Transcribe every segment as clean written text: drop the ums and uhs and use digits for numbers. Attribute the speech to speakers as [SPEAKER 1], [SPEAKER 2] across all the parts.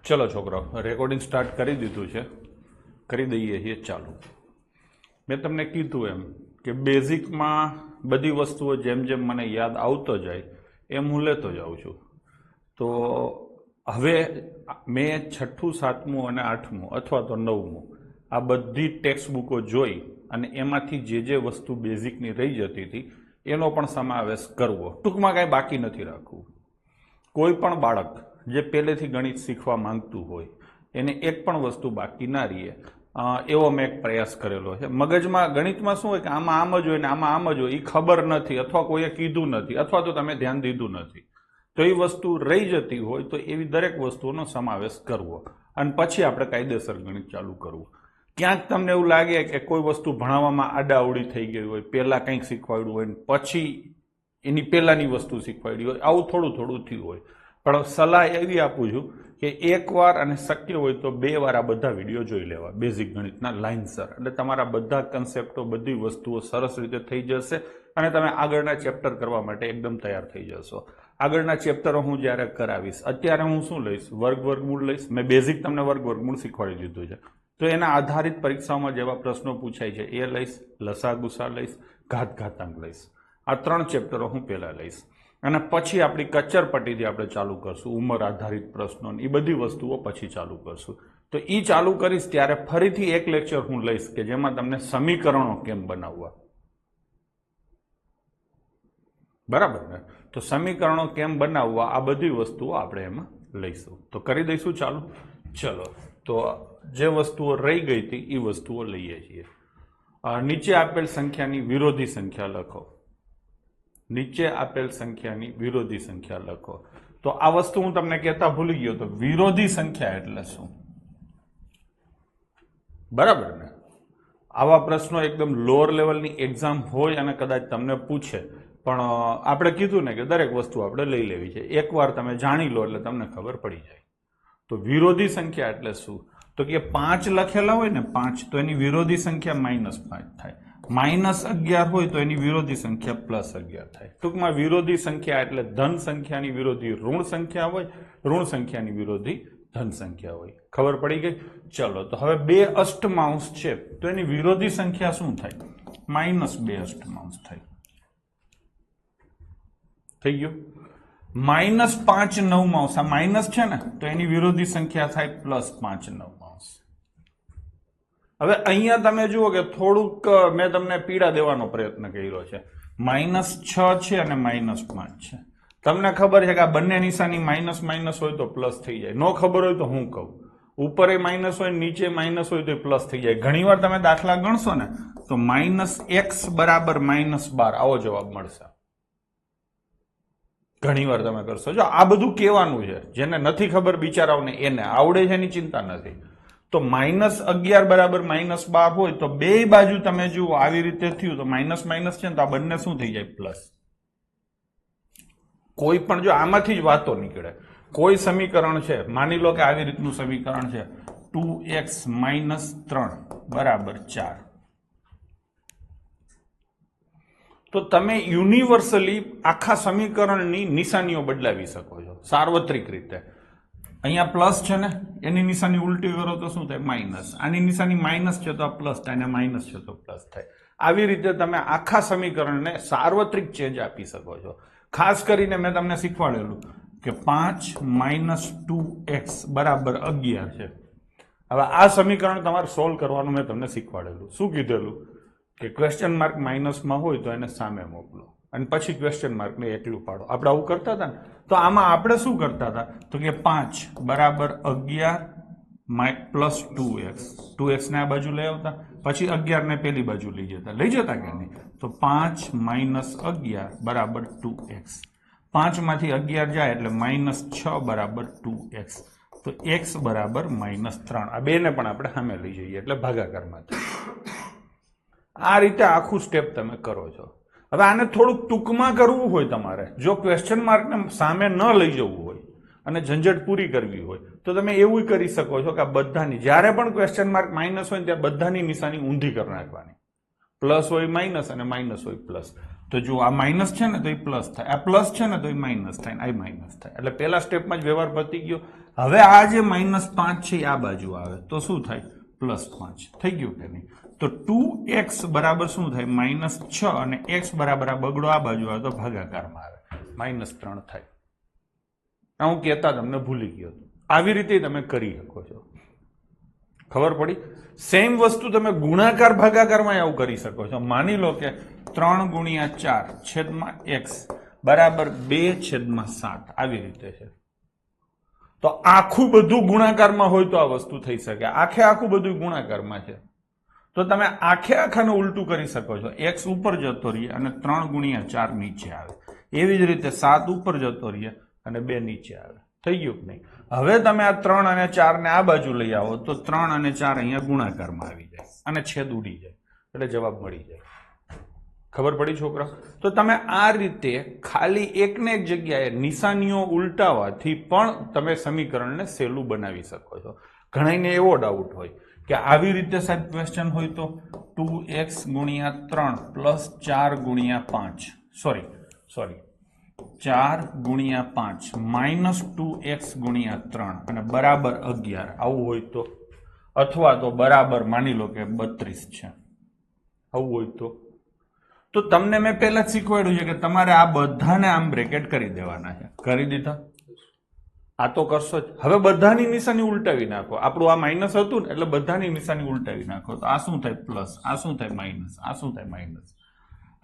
[SPEAKER 1] ચલો છોકરાઓ, recording start કરી દીધું છે, કરી દઈએ છીએ ચાલુ. મેં તમને કીધું એમ કે બેઝિકમાં બધી વસ્તુઓ જેમ જેમ મને યાદ આવતો જાય એમ હું લેતો જાઉં છું. તો હવે મેં 6ઠું 7મું અને 8મું અથવા તો 9મું આ બધી ટેક્સ્ટ બુકો જોઈ અને એમાંથી જે જે વસ્તુ બેઝિકની રહી જતી હતી એનો પણ સમાવેશ કરવો. ટૂંકમાં કાંઈ બાકી નથી રાખવું. કોઈ પણ બાળક જે પહેલેથી ગણિત શીખવા માંગતું હોય એને એક પણ વસ્તુ બાકી ના રહીએ એવો મેં એક પ્રયાસ કરેલો છે. મગજમાં ગણિતમાં શું હોય કે આમાં આમ જ હોય ને આમાં આમ જ હોય, એ ખબર નથી અથવા કોઈએ કીધું નથી અથવા તો તમે ધ્યાન દીધું નથી, તો એ વસ્તુ રહી જતી હોય તો એવી દરેક વસ્તુઓનો સમાવેશ કરવો અને પછી આપણે કાયદેસર ગણિત ચાલુ કરવું. ક્યાંક તમને એવું લાગે કે કોઈ વસ્તુ ભણાવવામાં આડાઅવળી થઈ ગઈ હોય, પહેલાં કંઈક શીખવાડ્યું હોય ને પછી એની પહેલાંની વસ્તુ શીખવાડી હોય, આવું થોડું થોડું થયું હોય. પણ સલાહ એવી આપું છું કે એકવાર અને શક્ય હોય તો 2 વાર આ બધા વિડીયો જોઈ લેવા બેઝિક ગણિતના લાઇનસર, એટલે તમારા બધા કન્સેપ્ટો બધી વસ્તુઓ સરસ રીતે થઈ જશે અને તમે આગળના ચેપ્ટર કરવા માટે એકદમ તૈયાર થઈ જશો. આગળના ચેપ્ટરો હું જ્યારે કરાવીશ, અત્યારે હું શું લઈશ, વર્ગમૂળ લઈશ. મેં બેઝિક તમને વર્ગમૂળ શીખવાડી દીધું છે, તો એના આધારિત પરીક્ષાઓમાં જેવા પ્રશ્નો પૂછાય છે એ લઈશ, લસા ગુસા લઈશ, ઘાતાંક લઈશ. આ 3 ચેપ્ટરો હું પહેલાં લઈશ અને પછી આપણી કચરપટ્ટીથી આપણે ચાલુ કરશું. ઉંમર આધારિત પ્રશ્નો એ બધી વસ્તુઓ પછી ચાલુ કરશું. તો એ ચાલુ કરીશ ત્યારે ફરીથી એક લેક્ચર હું લઈશ કે જેમાં તમને સમીકરણો કેમ બનાવવા, બરાબર ને? તો સમીકરણો કેમ બનાવવા આ બધી વસ્તુઓ આપણે એમાં લઈશું. તો કરી દઈશું ચાલુ. ચલો, તો જે વસ્તુઓ રહી ગઈ હતી એ વસ્તુઓ લઈએ છીએ. નીચે આપેલ સંખ્યાની વિરોધી સંખ્યા લખો. નીચે આપેલ સંખ્યાની વિરોધી સંખ્યા લખો. તો આ વસ્તુ હું તમને કહેતા ભૂલી ગયો. તો વિરોધી સંખ્યા એટલે શું, બરાબર ને? આવા પ્રશ્નો એકદમ લોઅર લેવલની એક્ઝામ હોય અને કદાચ તમને પૂછે, પણ આપણે કીધું ને કે દરેક વસ્તુ આપણે લઈ લેવી છે. એકવાર તમે જાણી લો એટલે તમને ખબર પડી જાય. તો વિરોધી સંખ્યા એટલે શું? તો કે 5 લખેલા હોય ને 5, તો એની વિરોધી સંખ્યા -5 થાય. -11 હોય તો એની વિરોધી સંખ્યા +11 થાય. ટૂંકમાં વિરોધી સંખ્યા એટલે ધન સંખ્યાની વિરોધી ઋણ સંખ્યા હોય, ઋણ સંખ્યાની વિરોધી ધન સંખ્યા હોય. ખબર પડી ગઈ? ચલો, તો હવે 2 અષ્ટમાંશ છે તો એની વિરોધી સંખ્યા શું થાય? -2 અષ્ટમાંશ થાય. થઈ ગયું? -5 નવમાંશ, આ માઇનસ છે ને, તો એની વિરોધી સંખ્યા થાય +5 નવમાંશ. હવે અહીંયા તમે જુઓ કે થોડુંક મેં તમને પીડા દેવાનો પ્રયત્ન કર્યો છે. -6 છે અને -5 છે. તમને ખબર છે કે આ બંને નિશાની માઇનસ હોય તો પ્લસ થઈ જાય. ન ખબર હોય તો હું કહું, ઉપર માઇનસ હોય નીચે માઇનસ હોય તો પ્લસ થઈ જાય. ઘણીવાર તમે દાખલા ગણશો ને તો -x બરાબર -12 આવો જવાબ મળશે. ઘણીવાર તમે કરશો. જો આ બધું કહેવાનું છે, જેને નથી ખબર બિચારાઓને, એને આવડે છે એની ચિંતા નથી. તો -11 બરાબર -12 હોય તો બે બાજુ તમે જુઓ આવી રીતે થયું તો માઇનસ છે ને, તો આ બંને શું થઈ જાય? પ્લસ. કોઈ પણ જો આમાંથી જ વાતો નીકળે, કોઈ સમીકરણ છે, માની લો કે આવી રીતનું સમીકરણ છે 2x - 3 બરાબર 4, તો તમે યુનિવર્સલી આખા સમીકરણની નિશાનીઓ બદલાવી શકો છો સાર્વત્રિક રીતે. અહીંયા પ્લસ છે ને, એની નિશાની ઉલટી કરો તો શું થાય? માઇનસ. આની નિશાની માઇનસ છે તો આ પ્લસ થાય, અને માઇનસ છે તો પ્લસ થાય. આવી રીતે તમે આખા સમીકરણને સાર્વત્રિક ચેન્જ આપી શકો છો. ખાસ કરીને મેં તમને શીખવાડેલું કે 5 - 2x બરાબર 11 છે. હવે આ સમીકરણ તમારે સોલ્વ કરવાનું મેં તમને શીખવાડેલું. શું કીધેલું? કે ક્વેશ્ચન માર્ક માઇનસમાં હોય તો એને સામે મોકલો અને પછી ક્વેશ્ચન માર્કને એકલું પાડો. આપણે આવું કરતા હતા ને, તો આમાં આપણે શું કરતા હતા? તો કે 5 બરાબર 11 પ્લસ 2x ને આ બાજુ લઈ આવતા, પછી 11 ને પેલી બાજુ લઈ જતા કે નહીં? તો 5 - 11 બરાબર 2x. 5 માંથી 11 જાય એટલે -6 બરાબર 2x. તો x બરાબર -3. આ બે ને પણ આપણે સામે લઈ જઈએ એટલે ભાગાકારમાંથી. આ રીતે આખું સ્ટેપ તમે કરો છો. હવે આને થોડુંક ટૂંકમાં કરવું હોય તમારે, જો ક્વેશ્ચન માર્કને સામે ન લઈ જવું હોય અને ઝંઝટ પૂરી કરવી હોય તો તમે એવું કરી શકો છો કે આ બધાની, જ્યારે પણ ક્વેશ્ચન માર્ક માઇનસ હોય ને ત્યાં બધાની નિશાની ઊંધી કરી નાખવાની. પ્લસ હોય માઇનસ અને માઇનસ હોય પ્લસ. તો જો આ માઇનસ છે ને તો એ પ્લસ થાય, આ પ્લસ છે ને તો એ માઇનસ થાય, આ માઇનસ થાય. એટલે પહેલા સ્ટેપમાં જ વ્યવહાર પતી ગયો. હવે આ જે -5 છે આ બાજુ આવે તો શું થાય? +5 થઈ ગયું કે નહીં? તો 2x બરાબર શું થાય? -6 અને x બરાબર આ બગડો આ બાજુ આવે તો ભાગાકારમાં આવે, -3 થાય. હું કહેતા તમને ભૂલી ગયો. આવી રીતે તમે કરી શકો છો. ખબર પડી? સેમ વસ્તુ તમે ગુણાકાર ભાગાકારમાં આવું કરી શકો છો. માની લો કે 3 × 4 છેદમાં x બરાબર 2/7 આવી રીતે છે. તો આખું બધું ગુણાકારમાં હોય તો આ વસ્તુ થઈ શકે. આખું બધું ગુણાકારમાં છે તો તમે આખાને ઉલટું કરી શકો છો. x ઉપર જતો રહીએ અને 3 × 4 નીચે આવે. એવી જ રીતે 7 ઉપર જતો રહીએ અને 2 નીચે આવે. થઈ ગયું કે નહીં? હવે તમે આ 3 અને 4 ને આ બાજુ લઈ આવો તો 3 અને 4 અહીંયા ગુણાકારમાં આવી જાય અને છેદ ઉડી જાય એટલે જવાબ મળી જાય. ખબર પડી છોકરા? તો તમે આ રીતે ખાલી એકને એક જગ્યાએ નિશાનીઓ ઉલટાવાથી પણ તમે સમીકરણને સહેલું બનાવી શકો છો. ઘણાને એવો ડાઉટ હોય કે આવી રીતે સાહેબ ક્વેશ્ચન હોય તો 2x × 3 + 4 × 5 સોરી 4 × 5 -2x × 3 અને બરાબર 11 આવું હોય તો, અથવા તો બરાબર માની લો કે 32 છે આવું હોય તો તમને મેં પહેલા જ શીખવાડ્યું છે કે તમારે આ બધાને આમ બ્રેકેટ કરી દેવાના છે. કરી દીધા? આ તો કરશો જ. હવે બધાની નિશાની ઉલટાવી નાખો. આપણું આ માઇનસ હતું ને એટલે બધાની નિશાની ઉલટાવી નાખો તો આ શું થાય? પ્લસ. આ શું થાય? માઇનસ. આ શું થાય? માઇનસ.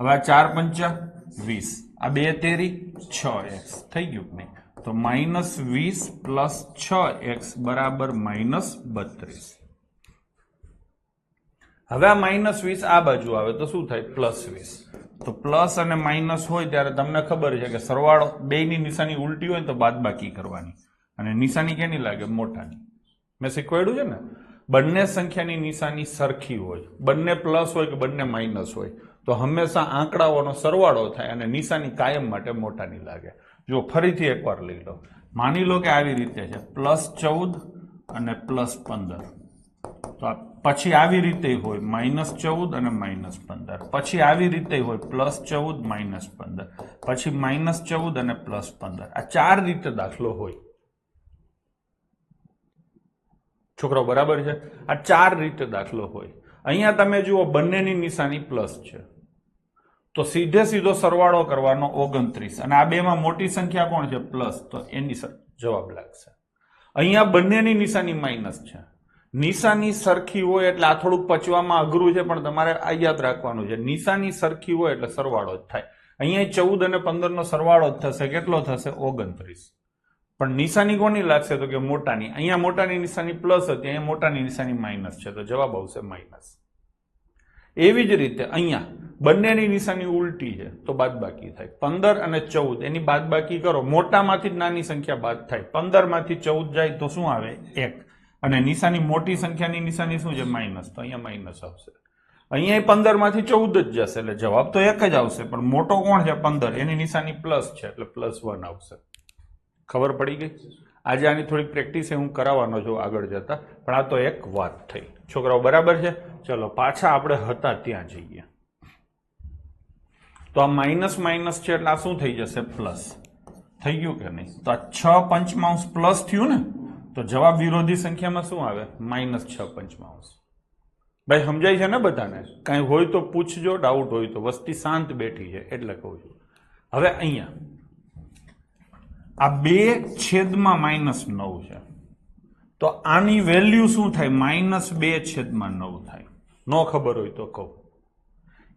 [SPEAKER 1] હવે આ 4 × 5 = 20, આ 2 તેરી 6x થઈ ગયું કે નહીં? તો -20 + 6x બરાબર -32. હવે આ -20 આ બાજુ આવે તો શું થાય? +20. તો પ્લસ અને માઇનસ હોય ત્યારે તમને ખબર છે કે સરવાળો બેયની નિશાની ઉલટી હોય તો બાદબાકી કરવાની અને નિશાની કેની લાગે? મોટાની. મેં શીખવાડ્યું છે ને, બંને સંખ્યાની નિશાની સરખી હોય, બંને પ્લસ હોય કે બંને માઇનસ હોય તો હંમેશા આંકડાઓનો સરવાળો થાય અને નિશાની કાયમ માટે મોટાની લાગે. જો ફરીથી એકવાર લઈ લો. માની લો કે આવી રીતે છે +14 અને +15. તો પછી આવી રીતે હોય -14 અને -15. પછી આવી રીતે હોય +14 -15. પછી -14 અને +15. આ 4 રીતે દાખલો હોય. છોકરાઓ બરાબર છે? આ 4 રીતે દાખલો હોય. અહીંયા તમે જુઓ બંનેની નિશાની પ્લસ છે તો સીધો સરવાળો કરવાનો 29 અને આ બેમાં મોટી સંખ્યા કોણ છે? પ્લસ. તો એની જવાબ લાગશે. અહીંયા બંનેની નિશાની માઇનસ છે. નિશાની સરખી હોય એટલે આ થોડુંક પચવામાં અઘરું છે પણ તમારે આ યાદ રાખવાનું છે. નિશાની સરખી હોય એટલે સરવાળો જ થાય. અહીંયા 14 અને 15 નો સરવાળો જ થશે. કેટલો થશે? 29. પણ નિશાની કોની લાગશે? તો કે મોટાની. અહીંયા મોટાની નિશાની પ્લસ હતી, અહીંયા મોટાની નિશાની માઇનસ છે તો જવાબ આવશે માઇનસ. એવી જ રીતે અહીંયા બંનેની નિશાની ઉલટી છે તો બાદબાકી થાય. 15 અને 14 એની બાદબાકી કરો. મોટામાંથી જ નાની સંખ્યા બાદ થાય. 15 માંથી 14 જાય તો શું આવે? 1. અને નિશાની મોટી સંખ્યાની નિશાની શું છે? માઇનસ. તો અહીંયા માઇનસ આવશે. અહીંયા 15 માંથી 14 જ જશે એટલે જવાબ તો 1 જ આવશે. પણ મોટો કોણ છે? 15. એની નિશાની પ્લસ છે એટલે +1 આવશે. ખબર પડી ગઈ? આજે આની થોડીક પ્રેક્ટિસ હું કરાવવાનો છું આગળ જતા, પણ આ તો એક વાત થઈ. છોકરાઓ બરાબર છે? ચલો પાછા આપણે હતા ત્યાં જઈએ. તો આ માઇનસ છે એટલે આ શું થઈ જશે? પ્લસ. થઈ ગયું કે નહીં? તો આ 6/5 પ્લસ થયું ને તો જવાબ વિરોધી સંખ્યામાં શું આવે? -6/5. ભાઈ સમજાય છે ને બધાને? કાંઈ હોય તો પૂછજો, ડાઉટ હોય તો. વસ્તી શાંત બેઠી છે એટલે કહું છું. હવે અહીંયા આ 2/-9 છે તો આની વેલ્યુ શું થાય? -2/9 થાય. ન ખબર હોય તો કહું.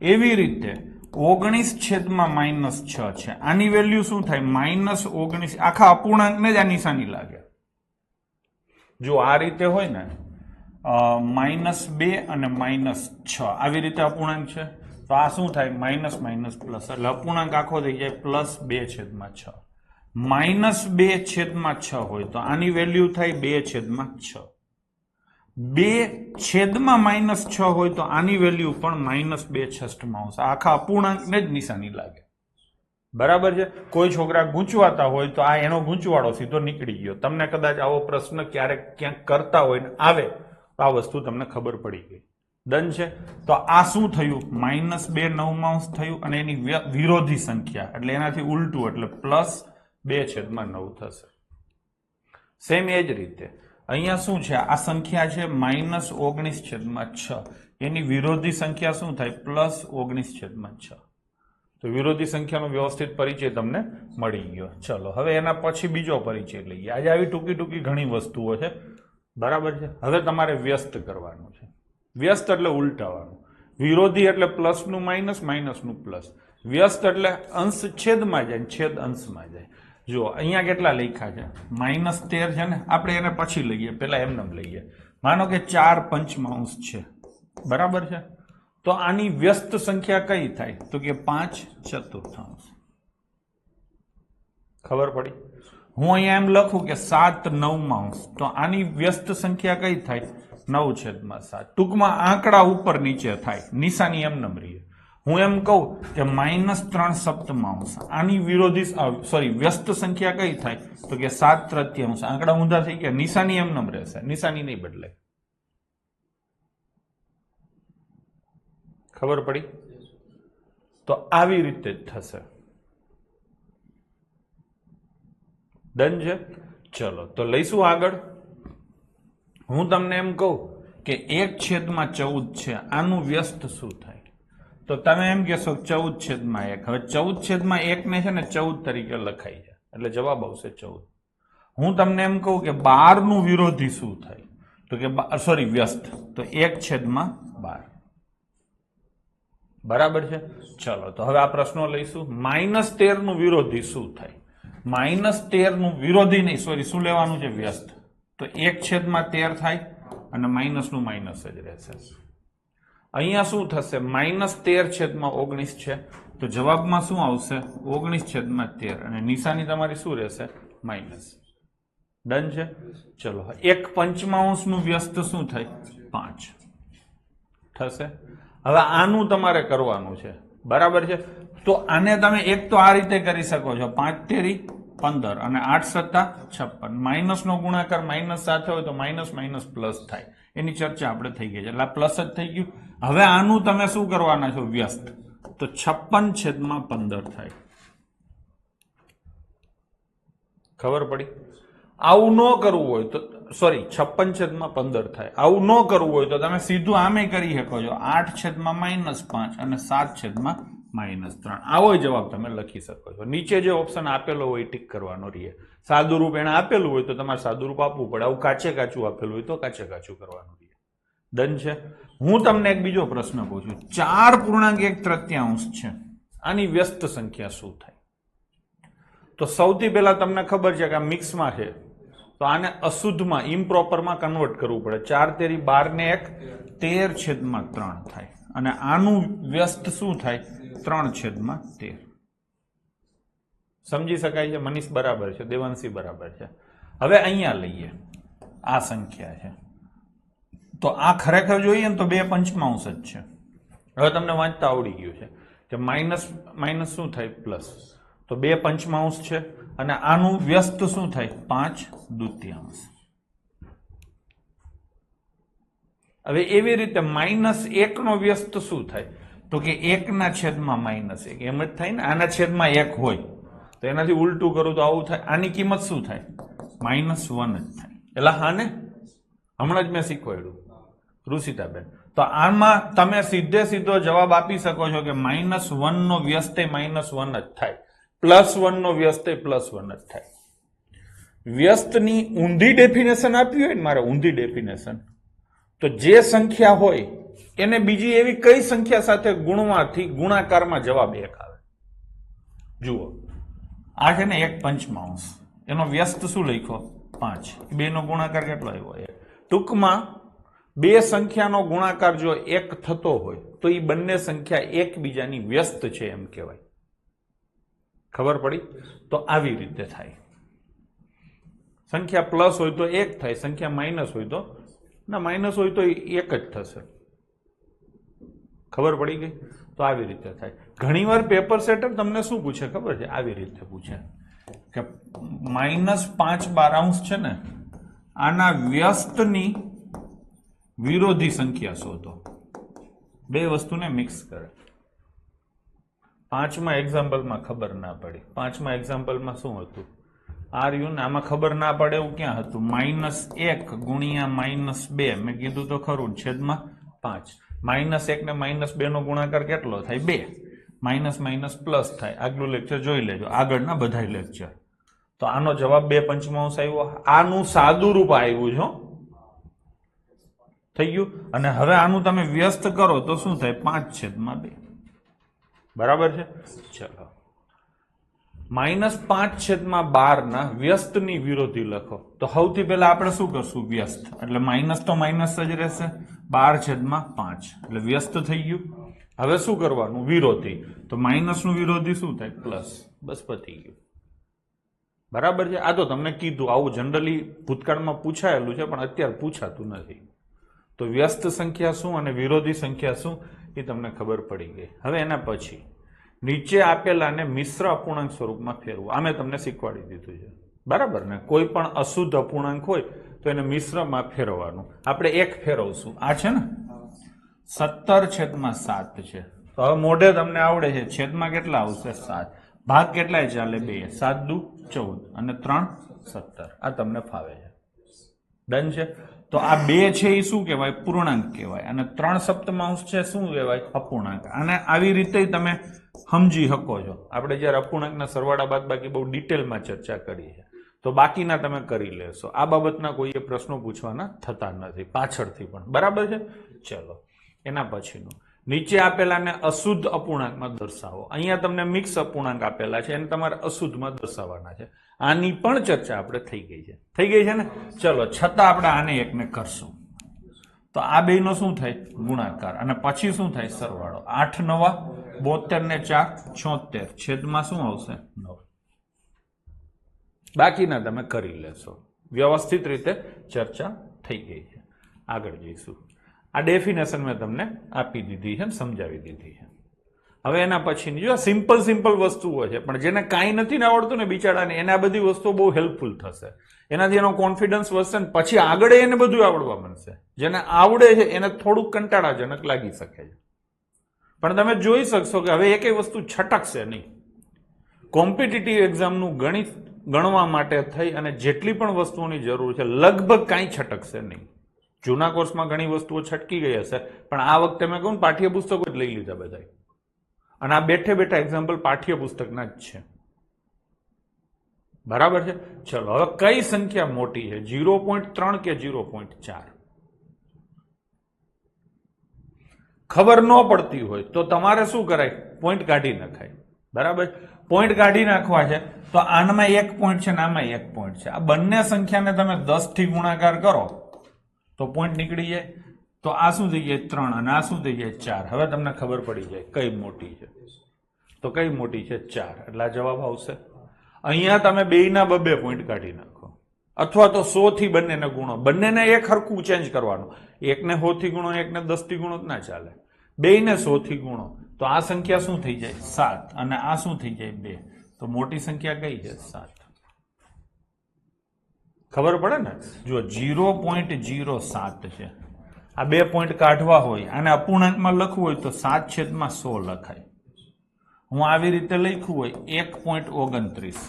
[SPEAKER 1] એવી રીતે 19/-6 છે, આની વેલ્યુ શું થાય? -19. આખા અપૂર્ણાંકને જ આ નિશાની લાગે. જો આ રીતે હોય ને -2 અને -6 આવી રીતે અપૂર્ણાંક છે તો આ શું થાય? માઇનસ પ્લસ એટલે અપૂર્ણાંક આખો થઈ જાય +2/6. -2/6 હોય તો આની વેલ્યુ થાય 2/6. 2/-6 હોય તો આની વેલ્યુ પણ -2/6. આખા અપૂર્ણાંકને જ નિશાની લાગે. બરાબર છે? કોઈ છોકરા ગૂંચવાતા હોય તો આ એનો ગૂંચવાડો સીધો નીકળી ગયો. તમને કદાચ આવો પ્રશ્ન ક્યારેક ક્યાંક કરતા હોય ને આવે તો આ વસ્તુ તમને ખબર પડી ગઈ. ડન છે. તો આ શું થયું? -2 9 થયું અને એની વિરોધી સંખ્યા એટલે એનાથી ઉલટું એટલે +2/9 થશે. સેમ એ જ રીતે અહીંયા શું છે? આ સંખ્યા છે -19/6. એની વિરોધી સંખ્યા શું થાય? +19/6. તો વિરોધી સંખ્યાનો વ્યવસ્થિત પરિચય તમને મળી ગયો. ચલો હવે એના પછી બીજો પરિચય લઈએ. આજે આવી ટૂંકી ઘણી વસ્તુઓ છે, બરાબર છે. હવે તમારે વ્યસ્ત કરવાનું છે. વ્યસ્ત એટલે ઉલટાવાનું. વિરોધી એટલે પ્લસનું માઇનસ, માઇનસનું પ્લસ. વ્યસ્ત એટલે અંશ છેદમાં જાય, છેદ અંશમાં જાય. જુઓ અહીંયા કેટલા લખ્યા છે? -13 છે ને, આપણે એને પછી લઈએ, પેલા એમને લઈએ. માનો કે 4/5 છે, બરાબર છે. તો આની વ્યસ્ત સંખ્યા કઈ થાય? તો કે 5/4. ખબર પડી? હું અહીંયા એમ લખું કે 7/9. તો આની વ્યસ્ત સંખ્યા કઈ થાય? 9/7. ટૂંકમાં આંકડા ઉપર નીચે થાય, નિશાની એમ નંબરીએ. હું એમ કહું કે -3/7. આની વિરોધી વ્યસ્ત સંખ્યા કઈ થાય? તો કે 7/3. આંકડા ઊંધા થઈ ગયા, નિશાની એમ નંબર રહેશે, નિશાની નહીં બદલાય. ખબર પડી? તો આવી રીતે જ થશે. ડન છે. ચલો તો લઈશું આગળ. હું તમને એમ કહું કે 1/14 છે, આનું વ્યસ્ત શું થાય? તો તમે એમ કહેશો 14/1. હવે 14/1 ને છે ને 14 તરીકે લખાઈ જાય એટલે જવાબ આવશે 14. હું તમને એમ કહું કે 12 નું વિરોધી શું થાય? તો કે વ્યસ્ત, તો 1/12. બરાબર છે. ચલો તો હવે આ પ્રશ્નો લઈશું. -13 નું વિરોધી શું થાય? -13 નું વિરોધી નહીં, શું લેવાનું છે? વ્યસ્ત. તો 1/13 થાય અને માઇનસનું માઇનસ જ રહેશે. અહીંયા શું થશે? -13/19 છે, તો જવાબમાં શું આવશે? 19/13 અને નિશાની તમારી શું રહેશે? માઇનસ. ડન છે. ચલો 1/5 નું વ્યસ્ત શું થાય? 5 થશે. હવે આનું તમારે કરવાનું છે, બરાબર છે. તો આને તમે એક તો આ રીતે કરી શકો છો, 5 × 15 અને 8 × 7 56. માઇનસનો ગુણાકાર માઇનસ સાથે હોય તો માઇનસ માઇનસ પ્લસ થાય. એની ચર્ચા આપણે થઈ ગઈ છે એટલે પ્લસ જ થઈ ગયું. હવે આનું તમે શું કરવાના છો? વ્યસ્ત. તો 56/15 થાય. ખબર પડી? આવું ન કરવું હોય તો 56/15 થાય. આવું ન કરવું હોય તો તમે સીધું આમે કરી શકો છો, 8/-5 અને 7/-3. આવો જવાબ તમે લખી શકો છો. નીચે જે ઓપ્શન આપેલો હોય ટીક કરવાનો રહે. સાદું રૂપ એને આપેલું હોય તો તમારે સાદું રૂપ આપવું પડે. આવું કાચે કાચું આપેલું હોય તો કાચે કાચું કરવાનું રહે. ડન છે. હું તમને એક બીજો પ્રશ્ન પૂછું. 4.1/3 છે, આની વ્યસ્ત સંખ્યા શું થાય? તો સૌથી પહેલા તમને ખબર છે કે આ મિક્સમાં છે, તો આને અશુદ્ધમાં ઇમ્પ્રોપરમાં કન્વર્ટ કરવું પડે. 4 તેરી 12 ને 1 13/3 થાય અને આનું વ્યસ્ત શું થાય? 3/13. સમજી શકાય છે? મનીષ બરાબર છે, દેવાંશી બરાબર છે. હવે અહીંયા લઈએ, આ સંખ્યા છે, તો આ ખરેખર જોઈએ ને તો 2/5 જ છે. હવે તમને વાંચતા આવડી ગયું છે કે માઇનસ માઇનસ શું થાય? પ્લસ. તો 2/5 છે અને આનું વ્યસ્ત શું થાય? 5/2. હવે એવી રીતે -1 નો વ્યસ્ત શું થાય? તો કે 1/-1 એમ જ થાય ને. આના છેદમાં 1 હોય તો એનાથી ઉલટું કરું તો આવું થાય. આની કિંમત શું થાય? -1 જ થાય. એટલે હા ને, હમણાં જ મેં શીખવાડ્યું રુષિતાબેન. તો આમાં તમે સીધો જવાબ આપી શકો છો કે -1 નો વ્યસ્ત -1 જ થાય, +1 નો વ્યસ્ત +1 જ થાય. વ્યસ્તની ઊંધી ડેફિનેશન આપી હોય ને, મારે ઊંધી ડેફિનેશન, તો જે સંખ્યા હોય એને બીજી એવી કઈ સંખ્યા સાથે ગુણવાથી ગુણાકારમાં જવાબ 1 આવે. જુઓ આ છે ને 1/5, એનો વ્યસ્ત શું લખ્યો? 5. 2 નો ગુણાકાર કેટલો આવ્યો? 1. ટૂંકમાં બે સંખ્યાનો ગુણાકાર જો 1 થતો હોય તો એ બંને સંખ્યા એકબીજાની વ્યસ્ત છે એમ કહેવાય. ખબર પડી? તો આવી રીતે થાય. સંખ્યા પ્લસ હોય તો 1 થાય, સંખ્યા માઇનસ હોય તો માઇનસ હોય તો 1 જ થશે. ખબર પડી ગઈ? તો આવી રીતે થાય. ઘણીવાર પેપર સેટર તમને શું પૂછે ખબર છે? આવી રીતે પૂછે કે -5/12 છે ને, આના વ્યસ્તની વિરોધી સંખ્યા શોધો. બે વસ્તુને મિક્સ કરે. પાંચમા એક્ઝામ્પલમાં ખબર ના પડી. પાંચમા એક્ઝામ્પલમાં શું હતું? આર યુ ને આમાં ખબર ના પડે એવું ક્યાં હતું? -1 ગુણ્યા -2. મેં કીધું તો ખરું, છેદમાં 5. -1 ને -2 નો ગુણાકાર કેટલો થાય? 2. માઇનસ માઇનસ પ્લસ થાય. આગલું લેક્ચર જોઈ લેજો, આગળના બધાય લેક્ચર. તો આનો જવાબ 2/5 આવ્યો. આનું સાદું રૂપ આવ્યું છે, થઈ ગયું. અને હવે આનું તમે વ્યસ્ત કરો તો શું થાય? 5/2. બરાબર છે. ચલો, -5/12 ના વ્યસ્તની વિરોધી લખો. તો સૌથી પહેલા આપણે શું કરશું? વ્યસ્ત. એટલે માઇનસ તો માઇનસ જ રહેશે. 12/5 એટલે વ્યસ્ત થઈ ગયું. હવે શું કરવાનું? વિરોધી. તો માઇનસ નું વિરોધી શું થાય? પ્લસ. બસ પતી ગયું. બરાબર છે. આ તો તમને કીધું, આવું જનરલી ભૂતકાળમાં પૂછાયેલું છે, પણ અત્યારે પૂછાતું નથી. તો વ્યસ્ત સંખ્યા શું અને વિરોધી સંખ્યા શું એ તમને ખબર પડી ગઈ. હવે એના પછી નીચે આપેલાને મિશ્ર અપૂર્ણાંક સ્વરૂપમાં ફેરવું. આ મેં તમને શીખવાડી દીધું છે, બરાબર ને? કોઈ પણ અશુદ્ધ અપૂર્ણાંક હોય તો એને મિશ્રમાં ફેરવવાનું. આપણે એક ફેરવશું. આ છે ને 17/7 છે. તો હવે મોઢે તમને આવડે છે. છેદમાં કેટલા આવશે? 7. ભાગ કેટલાય ચાલે? 2. 7 દુ 14 અને 3 17. આ તમને ફાવે છે. ડન છે. તો આ 2 છે એ શું કહેવાય? પૂર્ણાંક કહેવાય. અને 3/7 છે શું કહેવાય? અપૂર્ણાંક. અને આવી રીતે તમે સમજી શકો છો. આપણે જ્યારે અપૂર્ણાંકના સરવાળા બાદબાકી બહુ ડિટેલમાં ચર્ચા કરી છે, તો બાકીના તમે કરી લેશો. આ બાબતના કોઈએ પ્રશ્નો પૂછવાના થતા નથી પાછળથી પણ. બરાબર છે. ચલો, એના પછીનું નીચે આપેલાને અશુદ્ધ અપૂર્ણાંકમાં દર્શાવો. અહીંયા તમને મિક્સ અપૂર્ણાંક આપેલા છે, એને તમારે અશુદ્ધમાં દર્શાવવાના છે. આની પણ ચર્ચા આપણે થઈ ગઈ છે. થઈ ગઈ છે ને? ચલો, છતાં આપણે આને એકને કરશું. તો આ બેનો શું થાય? ગુણાકાર. અને પછી શું થાય? સરવાળો. 8 × 9 72 ને 4 76. છેદમાં શું આવશે? 9. બાકીના તમે કરી લેશો. વ્યવસ્થિત રીતે ચર્ચા થઈ ગઈ છે. આગળ જઈશું. આ ડેફિનેશન મેં તમને આપી દીધી છે, સમજાવી દીધી છે. હવે એના પછીની જો સિમ્પલ વસ્તુઓ છે, પણ જેને કાંઈ નથી ને આવડતું ને બિચારાને, એને આ બધી વસ્તુઓ બહુ હેલ્પફુલ થશે. એનાથી એનો કોન્ફિડન્સ વધશે ને પછી આગળ એને બધું આવડવા મળશે. જેને આવડે છે એને થોડુંક કંટાળાજનક લાગી શકે છે, પણ તમે જોઈ શકશો કે હવે એકેય વસ્તુ છટકશે નહીં. કોમ્પિટિટિવ એક્ઝામનું ગણિત ગણવા માટે થઈ અને જેટલી પણ વસ્તુઓની જરૂર છે, લગભગ કાંઈ છટકશે નહીં. જૂના કોર્સમાં ઘણી વસ્તુઓ છટકી ગઈ હશે, પણ આ વખતે મેં કહું પાઠ્યપુસ્તકો જ લઈ લીધા બધા. અને આ બેઠે બેઠા એક્ઝામ્પલ પાઠ્યપુસ્તકના જ છે. બરાબર છે. ચલો, હવે કઈ સંખ્યા મોટી છે? 0.3 કે 0.4? ખબર ન પડતી હોય તો તમારે શું કરાય? પોઈન્ટ કાઢી નખાય. બરાબર. પોઈન્ટ કાઢી નાખવા છે તો આનામાં 1 પોઈન્ટ છે ને આમાં 1 પોઈન્ટ છે. આ બંને સંખ્યાને તમે 10 થી ગુણાકાર કરો તો પોઈન્ટ નીકળી જાય. તો આ શું થઈ જાય? 3 અને આ શું થઈ જાય? 4. હવે તમને ખબર પડી જાય કઈ મોટી છે. તો કઈ મોટી છે? 4. એટલે આ જવાબ આવશે. અહીંયા તમે બેયના 2 પોઈન્ટ કાઢી નાખો, અથવા તો 100 થી બંનેને ગુણો. બંનેને એક હરખું ચેન્જ કરવાનું. એકને 100 થી ગુણો, એકને 10 થી ગુણો ના ચાલે. બેયને 100 થી ગુણો તો આ સંખ્યા શું થઈ જાય? 7. અને આ શું થઈ જાય? 2. તો મોટી સંખ્યા કઈ છે? 7. ખબર પડે ને? જો 0.07 છે. આ 2 પોઈન્ટ કાઢવા હોય, આને અપૂર્ણાંકમાં લખવું હોય તો 7/100 લખાય. હું આવી રીતે લખ્યું હોય 1.29.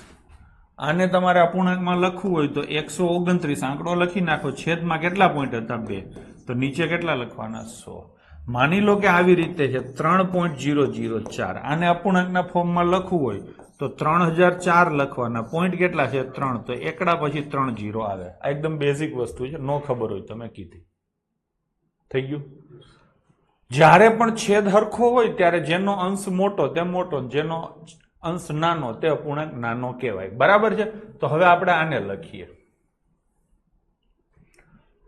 [SPEAKER 1] આને તમારે અપૂર્ણાંકમાં લખવું હોય તો 129 આંકડો લખી નાખો. છેદમાં કેટલા પોઈન્ટ હતા? 2. તો નીચે કેટલા લખવાના? 100. માની લો કે આવી રીતે છે 3.004. આને અપૂર્ણાંકના ફોર્મમાં લખવું હોય તો 3004 લખવાના. પોઈન્ટ કેટલા છે? 3. તો એકડા પછી 3 0 આવે. આ એકદમ બેઝિક વસ્તુ છે, નો ખબર હોય તમે કીધી. થઈ ગયું. જ્યારે પણ છેદ હરખો હોય ત્યારે જેનો અંશ મોટો તે મોટો, જેનો અંશ નાનો તે અપૂર્ણાંક નાનો કહેવાય. બરાબર છે. તો હવે આપણે આને લખીએ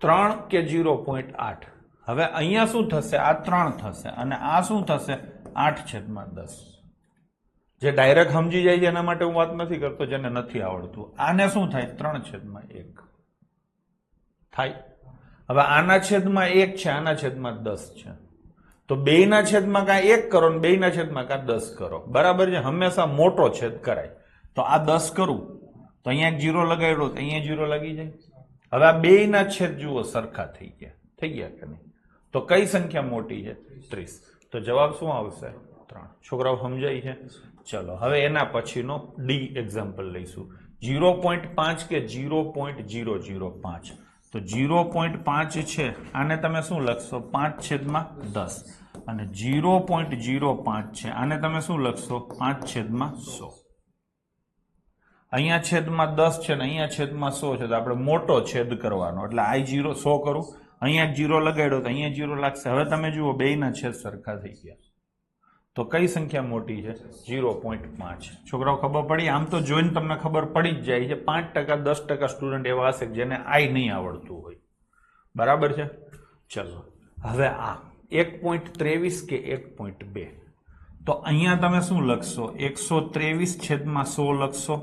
[SPEAKER 1] 3 કે 0.8. હવે અહીંયા શું થશે? આ 3 થશે અને આ શું થશે? 8/10. જે ડાયરેક્ટ સમજી જાય છે એના માટે હું વાત નથી કરતો, જેને નથી આવડતું. આને શું થાય? 3/1 થાય. હવે આના છેદમાં 1 છે, આના છેદમાં 10 છે. તો બેયના છેદમાં કાં 1 કરો ને બેયના છેદમાં કાં 10 કરો. બરાબર છે. હંમેશા મોટો છેદ કરાય. તો આ 10 કરું તો અહીંયા 0 લગાડ્યો તો અહીંયા 0 લાગી જાય. હવે આ બેયના છેદ જુઓ સરખા થઈ ગયા. થઈ ગયા કે નહીં? તો કઈ સંખ્યા મોટી છે 30, તો જવાબ શું આવશે 3. છોકરાઓ સમજાય છે? ચલો હવે એના પછીનો ડી એક્ઝામ્પલ લઈશું. 0.5 કે 0.005, તો 0.5 છે આને તમે શું લખશો 5/10, અને 0.05 છે આને તમે શું લખશો 5/100. અહીંયા છેદમાં 10 છે ને અહીંયા છેદમાં 100 છે, તો આપણે મોટો છેદ કરવાનો, એટલે I 100 કરું, અહીંયા 0 લગાડ્યો તો અહીંયા 0 લાગશે. હવે તમે જુઓ બેયના છેદ સરખા થઈ ગયા, તો કઈ સંખ્યા મોટી છે 0.5. છોકરાઓ ખબર પડી? આમ તો જોઈને તમને ખબર પડી જ જાય છે. 5% 10% સ્ટુડન્ટ એવા હશે જેને આઈ નહીં આવડતું હોય, બરાબર છે? ચલો હવે આ 1.23 કે 1.2, તો અહીંયા તમે શું લખશો 123/100 લખશો,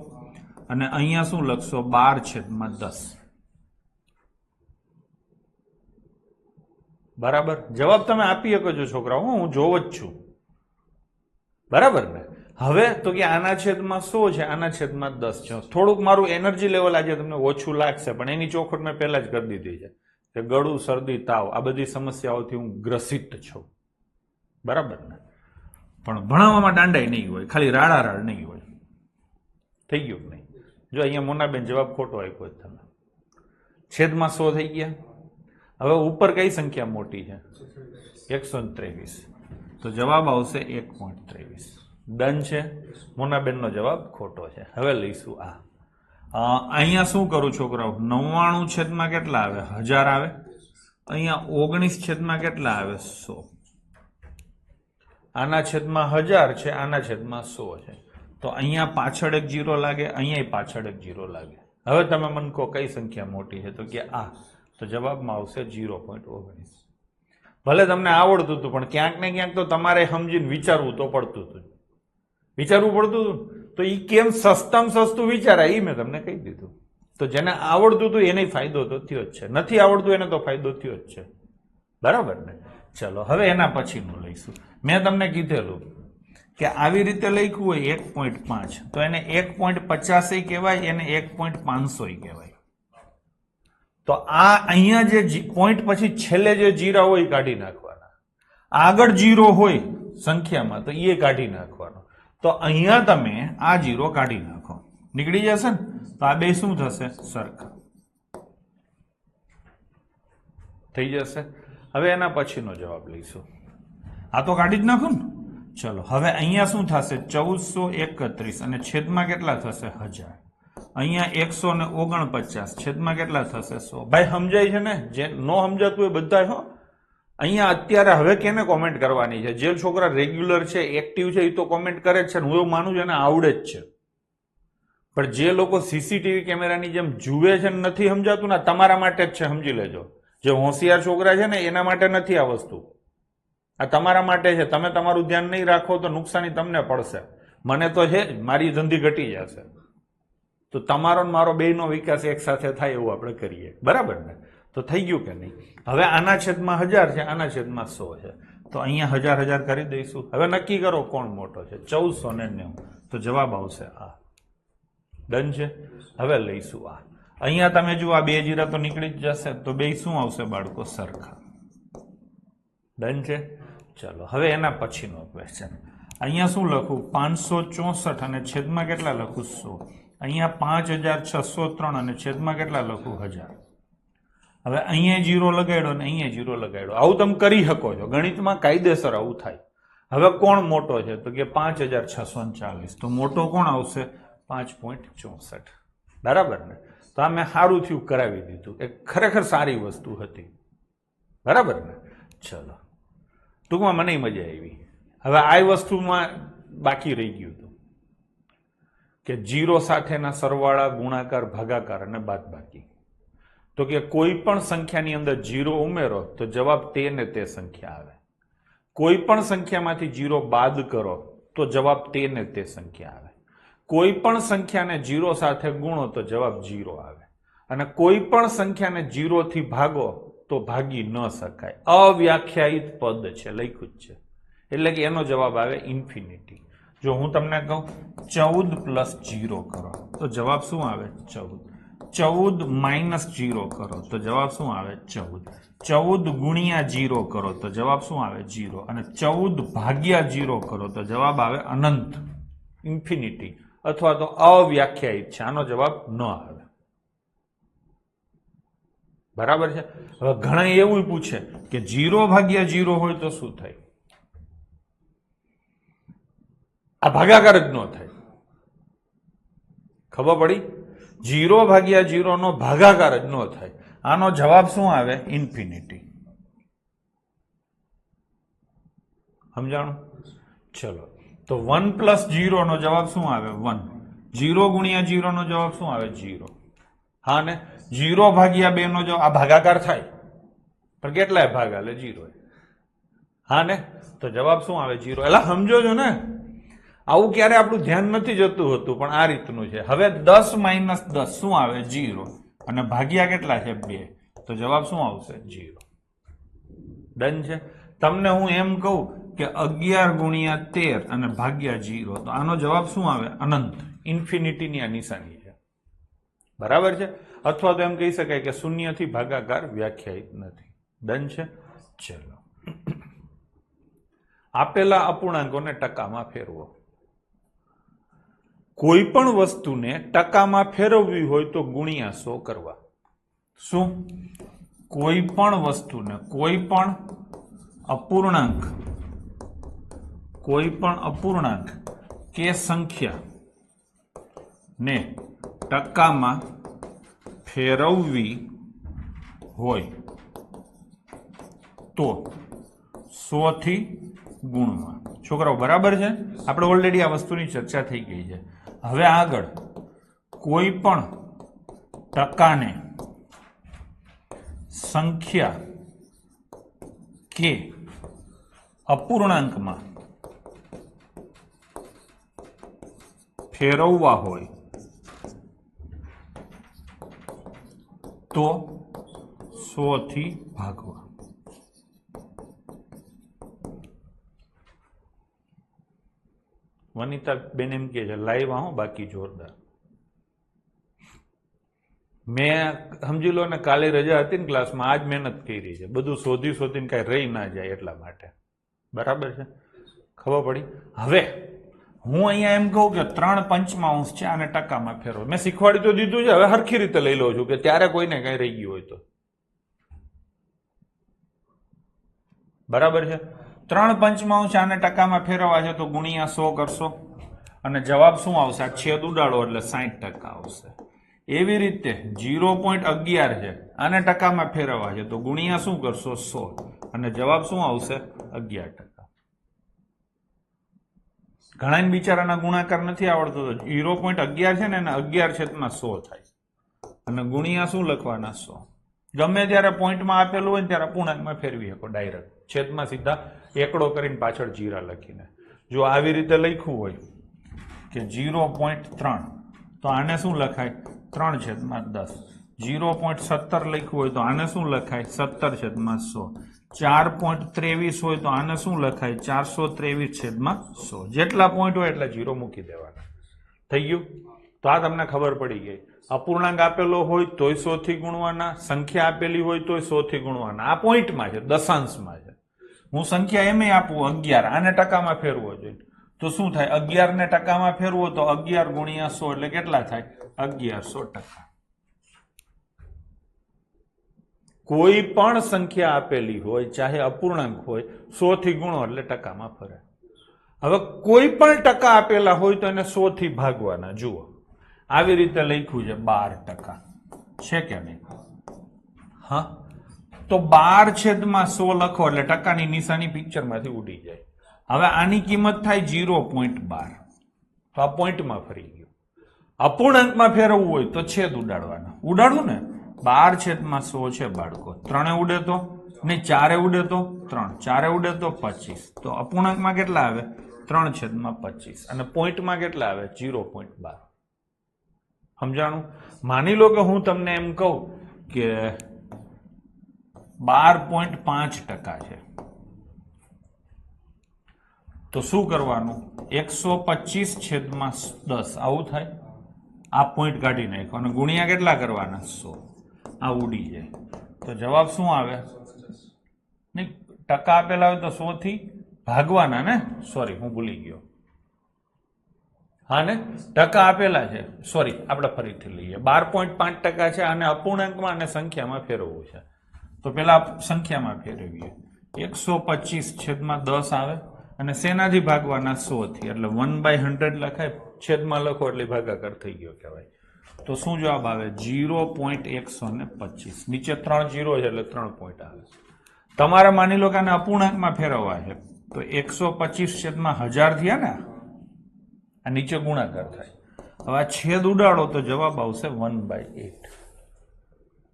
[SPEAKER 1] અને અહીંયા શું લખશો 12/10. બરાબર? જવાબ તમે આપી શકો છો છોકરાઓ, હું જોવ જ છું, બરાબર ને? હવે તો કે આના છેદમાં 100 છે, આના છેદમાં 10 છે. થોડુંક મારું એનર્જી લેવલ આજે તમને ઓછું લાગશે, પણ એની ચોખવટ મેં પહેલા જ કરી દીધી છે કે ગળું, શરદી, તાવ આ બધી સમસ્યાઓથી હું ગ્રસિત છું, બરાબર ને? પણ ભણાવવામાં દાંડાઈ નહીં હોય, ખાલી રાડારાડ નહીં હોય. થઈ ગયું નહીં? જો અહીંયા મોનાબેન જવાબ ખોટો આપ્યો તમે. છેદમાં 100 થઈ ગયા. હવે ઉપર કઈ સંખ્યા મોટી છે 123, તો જવાબ આવશે 1.23. ડન છે? મોનાબેનનો જવાબ ખોટો છે. હવે લઈશું આ. અહીંયા શું કરું છોકરાઓ 99 છેદમાં કેટલા આવે 1000 આવે. અહીંયા 19 છેદમાં કેટલા આવે 100. આના છેદમાં 1000 છે, આના છેદમાં 100 છે, તો અહીંયા પાછળ એક 0 લાગે, અહીંયા પાછળ એક 0 લાગે. હવે તમે મને કહો કઈ સંખ્યા મોટી છે, તો કે આ, તો જવાબમાં આવશે 0.19. ભલે તમને આવડતું હતું પણ ક્યાંક ને ક્યાંક તો તમારે સમજીને વિચારવું તો પડતું હતું, વિચારવું પડતું હતું. તો એ કેમ સસ્તામાં સસ્તું વિચારાય એ મેં તમને કહી દીધું. તો જેને આવડતું હતું એને ફાયદો તો થયો જ છે, નથી આવડતું એને તો ફાયદો થયો જ છે, બરાબર ને? ચલો હવે એના પછીનું લઈશું. મેં તમને કીધેલું કે આવી રીતે લખ્યું હોય 1.5, તો એને 1.50 કહેવાય, એને 1.500 કહેવાય. તો આ અહીંયા જે પોઈન્ટ પછી છેલ્લે જે જીરા હોય કાઢી નાખવાના, આગળ જીરો હોય સંખ્યામાં તો એ કાઢી નાખવાનો. તો અહીંયા તમે આ જીરો કાઢી નાખો, નીકળી જશે ને? તો આ બે શું થશે સરખા થઈ જશે. હવે એના પછીનો જવાબ લઈશું. આ તો કાઢી જ નાખો ને. ચલો હવે અહીંયા શું થશે 1431, અને છેદમાં કેટલા થશે 1000. અહીંયા 149 છેદમાં કેટલા થશે 100. ભાઈ સમજાય છે ને? જે નો સમજાતું એ બધા હો. અહીંયા અત્યારે હવે કેને કોમેન્ટ કરવાની છે? જે છોકરા રેગ્યુલર છે, એક્ટિવ છે, એ તો કોમેન્ટ કરે જ છે, હું એવું માનું છું એને આવડે જ છે. પણ જે લોકો સીસીટીવી કેમેરાની જેમ જુએ છે ને નથી સમજાતું ને, તમારા માટે જ છે, સમજી લેજો. જે હોશિયાર છોકરા છે ને એના માટે નથી આ વસ્તુ, આ તમારા માટે છે. તમે તમારું ધ્યાન નહીં રાખો તો નુકસાની તમને પડશે. મને તો છે જ, મારી ધંધી ઘટી જશે. તો તમારો ને મારો બેયનો વિકાસ એક સાથે થાય એવું આપણે કરીએ, બરાબર ને? તો થઈ ગયું કે નહીં? હવે આના છેદમાં 1000 છે, આના છેદમાં 100 છે, તો અહીંયા 1000 કરી દઈશું. હવે નક્કી કરો કોણ મોટો છે. 1490, તો જવાબ આવશે આ. ડન છે? હવે લઈશું આ. અહીંયા તમે જુઓ આ બે જીરા તો નીકળી જ જશે, તો બે શું આવશે બાળકો સરખા. ડન છે? ચલો હવે એના પછીનો ક્વેશ્ચન. અહીંયા શું લખું 564, અને છેદમાં કેટલા લખું 100. અહીંયા 5603, અને છેદમાં કેટલા લખું 1000. હવે અહીંયા 0 લગાડ્યો ને અહીંયા 0 લગાડ્યો. આવું તમે કરી શકો છો, ગણિતમાં કાયદેસર આવું થાય. હવે કોણ મોટો છે? તો કે 5640, તો મોટો કોણ આવશે 5.64, બરાબર ને? તો આ મેં સારું થયું કરાવી દીધું, એ ખરેખર સારી વસ્તુ હતી, બરાબર ને? ચલો ટૂંકમાં મને મજા આવી. હવે આ વસ્તુમાં બાકી રહી ગયું હતું કે 0 સાથેના સરવાળા, ગુણાકાર, ભાગાકાર અને બાદબાકી. તો કે કોઈ પણ સંખ્યાની અંદર 0 ઉમેરો તો જવાબ તે ને તે સંખ્યા આવે. કોઈ પણ સંખ્યામાંથી 0 બાદ કરો તો જવાબ તે ને તે સંખ્યા આવે. કોઈ પણ સંખ્યાને 0 સાથે ગુણો તો જવાબ 0 આવે. અને કોઈ પણ સંખ્યાને 0 થી ભાગો તો ભાગી ન શકાય. અવ્યાખ્યાયિત પદ છે, લખ્યું જ છે, એટલે કે એનો જવાબ આવે ઇન્ફિનિટી. જો હું તમને કહું 14 + 0 કરો તો જવાબ શું આવે 14. 14 માઇનસ 0 કરો તો જવાબ શું આવે 14. 14 ગુણ્યા 0 કરો તો જવાબ શું આવે 0. અને 14 ભાગ્યા 0 કરો તો જવાબ આવે અનંત, ઇન્ફિનિટી, અથવા તો અવ્યાખ્યાયિત છે. આનો જવાબ ન આવે. બરાબર છે. હવે ઘણા એવું પૂછે કે 0 ભાગ્યા 0 હોય તો શું થાય? આ ભાગાકાર જ ન થાય. ખબર પડી? 0 ભાગ્યા 0 નો ભાગાકાર જ ન થાય. આનો જવાબ શું આવે? ઇન્ફિનિટી. સમજાણું? ચલો, તો 1 પ્લસ 0 નો જવાબ શું આવે? 1. 0 ગુણ્યા 0 નો જવાબ શું આવે? 0. હા ને? 0 ભાગ્યા 2 નો જવાબ, આ ભાગાકાર થાય પણ કેટલાય ભાગ આલે? 0. હા ને? તો જવાબ શું આવે? 0. એટલે સમજો છો ને? આવું ક્યારે આપણું ધ્યાન નથી જતું હતું, પણ આ રીતનું છે. હવે 10 માઇનસ 10 શું આવે? 0. અને ભાગ્યા કેટલા છે? 2. તો જવાબ શું આવશે? 0. ડન છે. તમને હું એમ કહું કે 11 ગુણ્યા 13 અને ભાગ્યા 0, તો આનો જવાબ શું આવે? અનંત, ઇન્ફિનિટીની આ નિશાની છે. બરાબર છે. અથવા તો એમ કહી શકાય કે શૂન્યથી ભાગાકાર વ્યાખ્યાયિત નથી. ડન છે. ચલો, આપેલા અપૂર્ણાંકોને ટકામાં ફેરવો. કોઈ પણ વસ્તુને ટકામાં ફેરવવી હોય તો ગુણ્યા 100 કરવા. શું? કોઈ પણ વસ્તુને, કોઈ પણ અપૂર્ણાંક કે સંખ્યા ને ટકામાં ફેરવવી હોય તો 100 થી ગુણવા. છોકરાઓ બરાબર છે? આપણે ઓલરેડી આ વસ્તુની ચર્ચા થઈ ગઈ છે. હવે આગળ કોઈ પણ ટકાને સંખ્યા કે અપૂર્ણાંકમાં ફેરવવા હોય તો 100 થી ભાગવા. વનિતા બેન એમ કે છે લાઈવ આવો, બાકી જોરદાર. મેં સમજી લો ને, કાલે રજા હતી ને ક્લાસમાં, આજ મહેનત કરી છે. બધું શોધીને કઈ રહી ના જાય એટલા માટે. બરાબર છે? ખબર પડી? હવે હું અહીંયા એમ કહું કે 3/5 છે, આને ટકામાં ફેરવો. મેં શીખવાડી તો દીધું છે, હવે હરખી રીતે લઈ લઉં છું કે ત્યારે કોઈને કઈ રહી ગયું હોય તો. બરાબર છે? 3/5 આને ટકામાં ફેરવવા છે તો ગુણ્યા 100 કરશો અને જવાબ શું આવશે? આ છેદ ઉડાડો એટલે 60% આવશે. એવી રીતે 0.11 છે, આને ટકામાં ફેરવવા છે તો ગુણ્યા શું કરશો? 100 અને જવાબ શું આવશે? 11%. ઘણા બિચારાના ગુણાકાર નથી આવડતો, તો 0.11 છે ને એને 11/100 થાય અને ગુણ્યા શું લખવાના? 100. ગમે ત્યારે પોઈન્ટમાં આપેલું હોય ને ત્યારે અપૂર્ણાંકમાં ફેરવી શકો ડાયરેક્ટ. છેદમાં સીધા એકડો કરીને પાછળ જીરા લખીને. જો આવી રીતે લખ્યું હોય કે 0.3, તો આને શું લખાય? 3/10. 0.17 લખ્યું હોય તો આને શું લખાય? 17/100. 4.23 હોય તો આને શું લખાય? 423/100. જેટલા પોઈન્ટ હોય એટલા 0 મૂકી દેવાના. થઈ ગયું? તો આ તમને ખબર પડી ગઈ. અપૂર્ણાંક આપેલો હોય તોય 100 થી ગુણવાના, સંખ્યા આપેલી હોય તોય 100 થી ગુણવાના. આ પોઈન્ટમાં છે, દશાંશમાં છે. હું સંખ્યા એમ આપું 11, આને ટકામાં ફેરવો જોઈએ તો શું થાય? 11 ને ટકામાં ફેરવો તો 11 ગુણ્યા 100 એટલે કેટલા થાય? 1100%. કોઈ પણ સંખ્યા આપેલી હોય, ચાહે અપૂર્ણાંક હોય, 100 થી ગુણો એટલે ટકામાં ફરે. હવે કોઈ પણ ટકા આપેલા હોય તો એને 100 થી ભાગવાના. જુઓ, આવી રીતે લખ્યું છે 12%. છે કે નહીં? હા, તો 12/100 લખો એટલે ટકાની નિશાની પિક્ચરમાંથી ઉડી જાય. હવે આની કિંમત થાય 0.12, તો આ પોઈન્ટમાં ફરી ગયું. અપૂર્ણાંકમાં ફેરવવું હોય તો છેદ ઉડાડવાના. ઉડાડવું ને? 12/100 છે બાળકો. 3 ઉડે તો નહીં, 4 ઉડે તો 3, 4 ઉડે તો 25. તો અપૂર્ણાંકમાં કેટલા આવે? 3/25 અને પોઈન્ટમાં કેટલા આવે? 0.12. સમજાણું? માની લો કે હું તમને એમ કહું કે 12.5% છે, તો શું કરવાનું? 125/10 આવું થાય. આ પોઈન્ટ કાઢી નાખો અને ગુણ્યા કેટલા કરવાના 100. આ ઉડી જાય તો જવાબ શું આવે? નહીં, ટકા આપેલા હોય તો 100 થી ભાગવાના ને. સોરી, હું ભૂલી ગયો. હા ને, ટકા આપેલા છે. સોરી, આપણે ફરીથી લઈએ. 12.5% છે અને અપૂર્ણાંકમાં અને સંખ્યામાં ફેરવવું છે. તો પેલા સંખ્યામાં ફેરવીએ. 125/10 આવે અને શેનાથી ભાગવાના? 100 થી. એટલે 1/100 લખાય, છેદમાં લખો એટલે ભાગાકાર થઈ ગયો કહેવાય. તો શું જવાબ આવે? 0.125. નીચે 3 0 છે એટલે 3 પોઈન્ટ આવે. તમારે માની લો કે આને અપૂર્ણાંકમાં ફેરવવા છે તો 125/1000 થયા ને, આ નીચે ગુણાકાર થાય. હવે આ છેદ ઉડાડો તો જવાબ આવશે 1/8.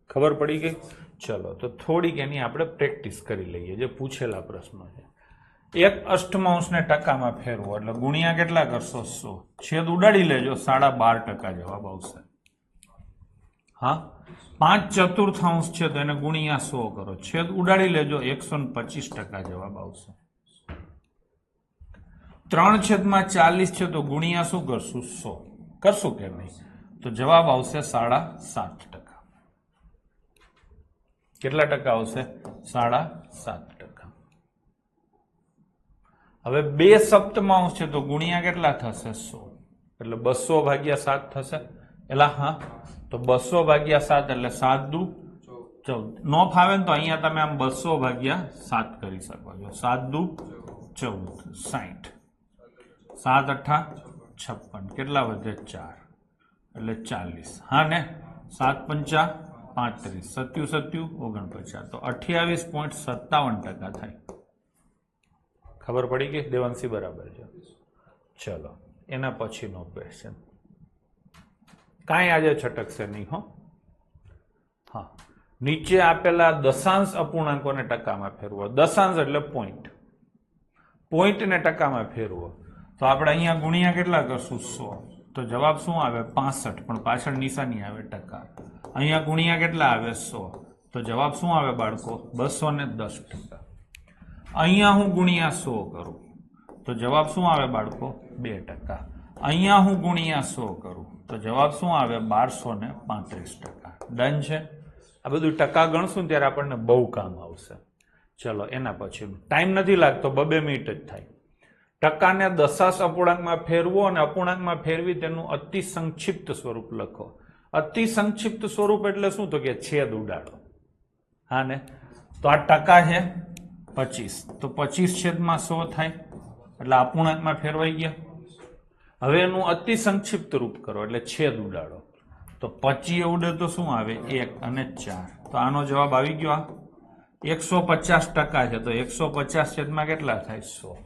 [SPEAKER 1] ખબર પડી ગઈ? ચલો તો થોડીક એની આપણે પ્રેક્ટિસ કરી લઈએ જે પૂછેલા પ્રશ્નો છે. 1/8 ને ટકામાં ફેરવો એટલે ગુણ્યા કેટલા કરશો? 100. છેદ ઉડાડી લેજો, 12.5% જવાબ આવશે. હા, 5/4 છે તો એને ગુણ્યા 100 કરો, છેદ ઉડાડી લેજો, 125% જવાબ આવશે. 3/40 છે તો ગુણ્યા શું કરશું? 100 કરશું કે નહીં? તો જવાબ આવશે 7.5%. કેટલા ટકા આવશે? 7.5%. હવે 2/7 છે તો ગુણ્યા કેટલા થશે? 100. એટલે 200/7 થશે. એટલે હા, તો 200/7 એટલે 7 દુ 14. નો ફાવે ને તો અહીંયા તમે આમ 200/7 કરી શકો છો. 7 દુ 14, 60. 7 8 56. કેટલા વધે? 4 એટલે 40. હા ને, 7 5 35, 7 7 49. તો 28.57% થાય. ખબર પડી ગઈ? દેવાંશી બરાબર છે. ચલો એના પછીનો ક્વેશ્ચન. કાંઈ આજે છટકશે નહીં હો. હા, નીચે આપેલા દશાંશ અપૂર્ણાંકોને ટકામાં ફેરવો. દશાંશ એટલે પોઈન્ટ, પોઈન્ટને ટકામાં ફેરવો તો આપણે અહીંયા ગુણ્યા કેટલા કરશું? 100. તો જવાબ શું આવે? 65. પણ પાછળ નિશાની આવે ટકા. અહીંયા ગુણ્યા કેટલા આવે? 100. તો જવાબ શું આવે બાળકો? 210%. અહીંયા હું ગુણ્યા 100 કરું તો જવાબ શું આવે બાળકો? 2%. અહીંયા હું ગુણ્યા 100 કરું તો જવાબ શું આવે? 1235%. ડન છે. આ બધું ટકા ગણશું ત્યારે આપણને બહુ કામ આવશે. ચલો એના પછીનું. ટાઈમ નથી લાગતો, 2 મિનિટ જ થાય. ટકાને દશાંશ અપૂર્ણાંકમાં ફેરવો અને અપૂર્ણાંકમાં ફેરવી તેનું અતિ સંક્ષિપ્ત સ્વરૂપ લખો. અતિ સંક્ષિપ્ત સ્વરૂપ એટલે શું? તો કે છેદ ઉડાડો. હા ને, તો આ ટકા છે 25, તો 25/100 થાય એટલે અપૂર્ણાંકમાં ફેરવાઈ ગયા. હવે એનું અતિ સંક્ષિપ્ત રૂપ કરો એટલે છેદ ઉડાડો. તો 25 ઉડે તો શું આવે? 1 અને 4. તો આનો જવાબ આવી ગયો. આ 150% છે તો 150 કેટલા થાય? 100.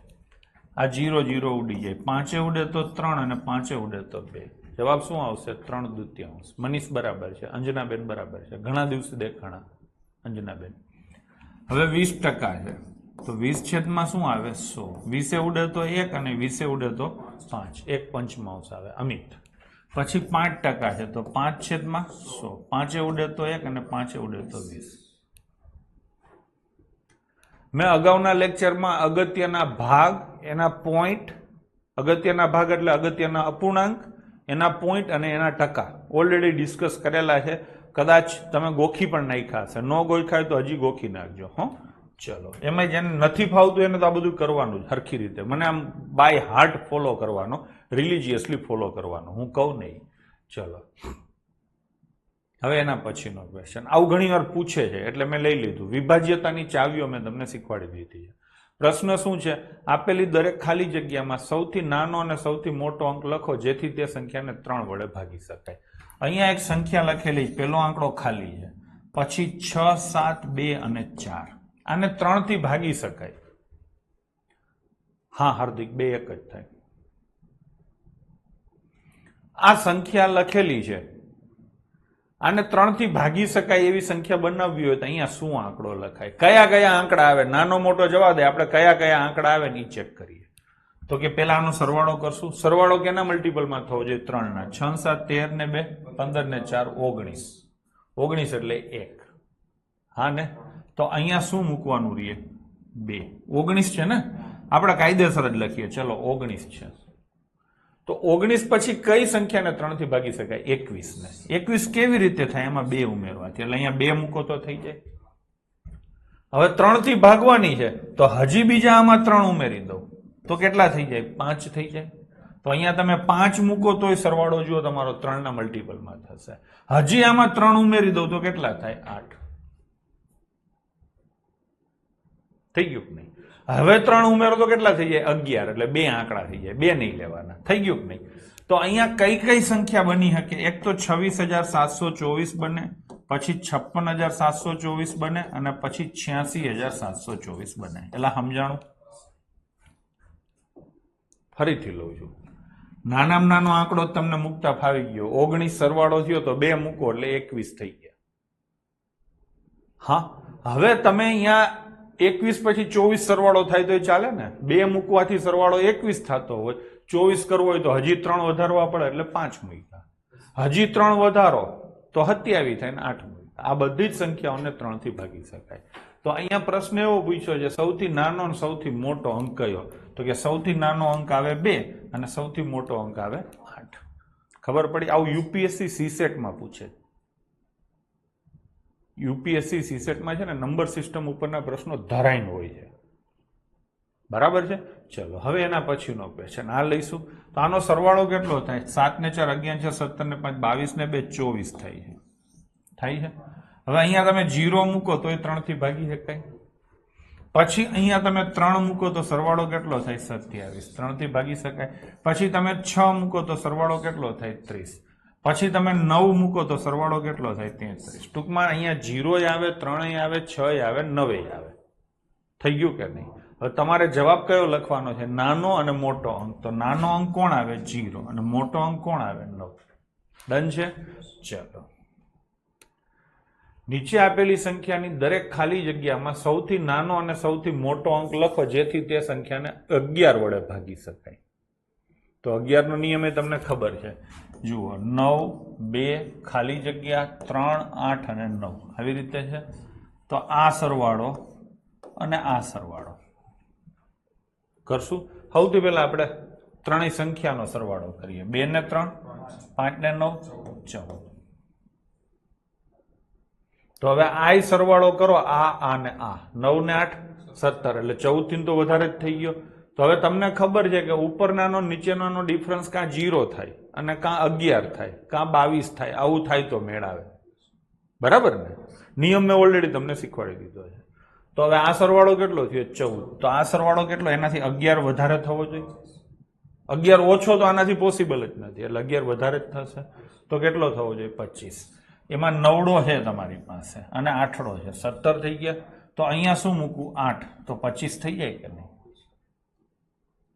[SPEAKER 1] આ 0 0 ઉડી જાય. 5 ઉડે તો 3 અને 5 ઉડે તો 2. જવાબ શું આવશે? 3/2. મનીષ બરાબર છે, અંજનાબેન બરાબર છે. ઘણા દિવસે દેખાણા અંજનાબેન. હવે 20% છે તો 20 શું આવે? 100. 20 ઉડે તો 1 અને 20 ઉડે તો 5. 1/5 આવે. અમિત. પછી 5% છે તો 5/100. 5 ઉડે તો 1 અને 5 ઉડે તો 20. મેં અગાઉના લેક્ચરમાં અગત્યના ભાગ, એના પોઈન્ટ, અગત્યના ભાગ એટલે અગત્યના અપૂર્ણાંક, એના પોઈન્ટ અને એના ટકા ઓલરેડી ડિસ્કસ કરેલા છે. કદાચ તમે ગોખી પણ નાખ્યા હશે. નો ગોખ્યા હોય તો હજી ગોખી નાખજો. હો, ચલો. એમાં જેને નથી ફાવતું એને તો આ બધું કરવાનું જ હરખી રીતે. મને આમ બાય હાર્ટ ફોલો કરવાનો, રિલિજિયસલી ફોલો કરવાનો, હું કહું નહીં. ચલો હવે એના પછીનો ક્વેશ્ચન. આવું ઘણી વાર પૂછે છે એટલે મેં લઈ લીધું. વિભાજ્યતાની ચાવીઓ મેં તમને શીખવાડી દીધી છે. પ્રશ્ન શું છે? આપેલી દરેક ખાલી જગ્યામાં સૌથી નાનો અને સૌથી મોટો અંક લખો જેથી તે સંખ્યાને 3 વડે ભાગી શકાય. અહીંયા એક સંખ્યા લખેલી, પેલો આંકડો ખાલી છે, પછી 6 7 2 અને 4. આને 3 થી ભાગી શકાય. હા હાર્દિક, 2 એક જ થાય. આ સંખ્યા લખેલી છે, આને 3 થી ભાગી શકાય એવી સંખ્યા બનાવવી હોય તો અહીંયા શું આંકડો લખાય? કયા કયા આંકડા આવે? નાનો મોટો જવા દે, આપણે કયા કયા આંકડા આવે ને ચેક કરીએ. તો કે પેલા આનો સરવાળો કરશું. સરવાળો કેના મલ્ટીપલમાં થવો જોઈએ? 3 ના. 6 7 13 ને 2 15 ને 4 19. 19 એટલે 1. હા ને, તો અહીંયા શું મૂકવાનું રહીએ? 2. 19 છે ને, આપણે કાયદેસર જ લખીએ. ચલો 19 છે. તો 19 પછી કઈ સંખ્યાને 3 થી ભાગી શકાય? 21 ને. 21 કેવી રીતે થાય? એમાં 2 ઉમેરવાથી, એટલે અહીંયા 2 મૂકો તો થઈ જાય. હવે 3 થી ભાગવાની છે તો હજી બીજા આમાં 3 ઉમેરી દઉં તો કેટલા થઈ જાય? 5 થઈ જાય. તો અહીંયા તમે 5 મૂકો તોય સરવાળો જુઓ તમારો 3 ના મલ્ટીપલમાં થશે. હજી આમાં 3 ઉમેરી દઉં તો કેટલા થાય? 8 થઈ ગયું કે નહીં? હવે 3 ઉમેરો તો કેટલા થઈ જાય? 11. એટલે 2 આંકડા થઈ જાય, 2 નહીં લેવાના. થઈ ગયું કે નહીં? તો અહીંયા કઈ કઈ સંખ્યા બની શકે? એક તો 26,724 બને, પછી 56,724 બને અને પછી 86,724 બને. એટલે સમજાણું? ફરીથી લઉં છું. નાનામાં નાનો આંકડો તમને મૂકતા ફાવી ગયો. 19 સરવાળો થયો તો 2 મૂકો એટલે 21 થઈ ગયા. હા, હવે તમે અહીંયા 21 પછી 24 સરવાળો થાય તો ચાલે ને? 2 મૂકવાથી સરવાળો 21 થતો હોય, 24 કરવો હોય તો હજી 3 વધારવા પડે એટલે 5 મૂક્યા. હજી 3 વધારો તો 27 થાય ને 8 મૂક્યા. આ બધી જ સંખ્યાઓને 3 થી ભાગી શકાય. તો અહીંયા પ્રશ્ન એવો પૂછ્યો છે સૌથી નાનો અને સૌથી મોટો અંક કયો? તો કે સૌથી નાનો અંક આવે 2 અને સૌથી મોટો અંક આવે 8. ખબર પડી? આવું યુપીએસસી સીસેટ માં પૂછે. યુપીએસસી સીસેટ માં છે ને નંબર સિસ્ટમ ઉપરના પ્રશ્નો ધરાઈને હોય છે. બરાબર છે? ચલો હવે એના પછીનો ક્વેશ્ચન આ લઈશું. તો આનો સરવાળો કેટલો થાય? 7 ને 4 11 છે, 17 ને 5 22 ને 2 24 થાય છે. થાય છે? હવે અહીંયા તમે 0 મૂકો તો એ 3 થી ભાગી શકાય. પછી અહીંયા તમે 3 મૂકો તો સરવાળો કેટલો થાય? 27. 3 થી ભાગી શકાય. પછી તમે 6 મૂકો તો સરવાળો કેટલો થાય? 30. પછી તમે 9 મૂકો તો સરવાળો કેટલો થાય? 33. ટૂંકમાં અહીંયા 0 આવે, 3 આવે, 6 આવે, 9 આવે. થઈ ગયું કે નહીં? હવે તમારે જવાબ કયો લખવાનો છે? નાનો અને મોટો અંક. તો નાનો અંક કોણ આવે? 0 અને મોટો અંક કોણ આવે? 9. ડન છે? ચલો, નીચે આપેલી સંખ્યાની દરેક ખાલી જગ્યામાં સૌથી નાનો અને સૌથી મોટો અંક લખો જેથી તે સંખ્યાને 11 વડે ભાગી શકાય. તો 11 નો નિયમ એ તમને ખબર છે. જુઓ, 9 2 ખાલી જગ્યા 3 8 અને 9 આવી રીતે છે. તો આ સરવાળો અને આ સરવાળો કરશું. સૌથી પહેલા આપણે ત્રણેય સંખ્યાનો સરવાળો કરીએ. 2 ને 3 5 ને 9 14. તો હવે આ સરવાળો કરો, આ ને આ 9 ને 8 17 એટલે 14 થી તો વધારે જ થઈ ગયો. તો હવે તમને ખબર છે કે ઉપરનાનો નીચેનાનો ડિફરન્સ કાં 0 થાય અને કાં 11 થાય કાં 22 થાય. આવું થાય તો મેળાવે. બરાબર ને? નિયમ મેં ઓલરેડી તમને શીખવાડી દીધો છે. તો હવે આ સરવાળો કેટલો થયો? 14. તો આ સરવાળો કેટલો? એનાથી 11 વધારે થવો જોઈએ. 11 ઓછો તો આનાથી પોસિબલ જ નથી, એટલે 11 વધારે જ થશે. તો કેટલો થવો જોઈએ? 25. એમાં 9 છે તમારી પાસે અને 8 છે, 17 થઈ ગયા. તો અહીંયા શું મૂકવું? 8. તો 25 થઈ જાય કે નહીં?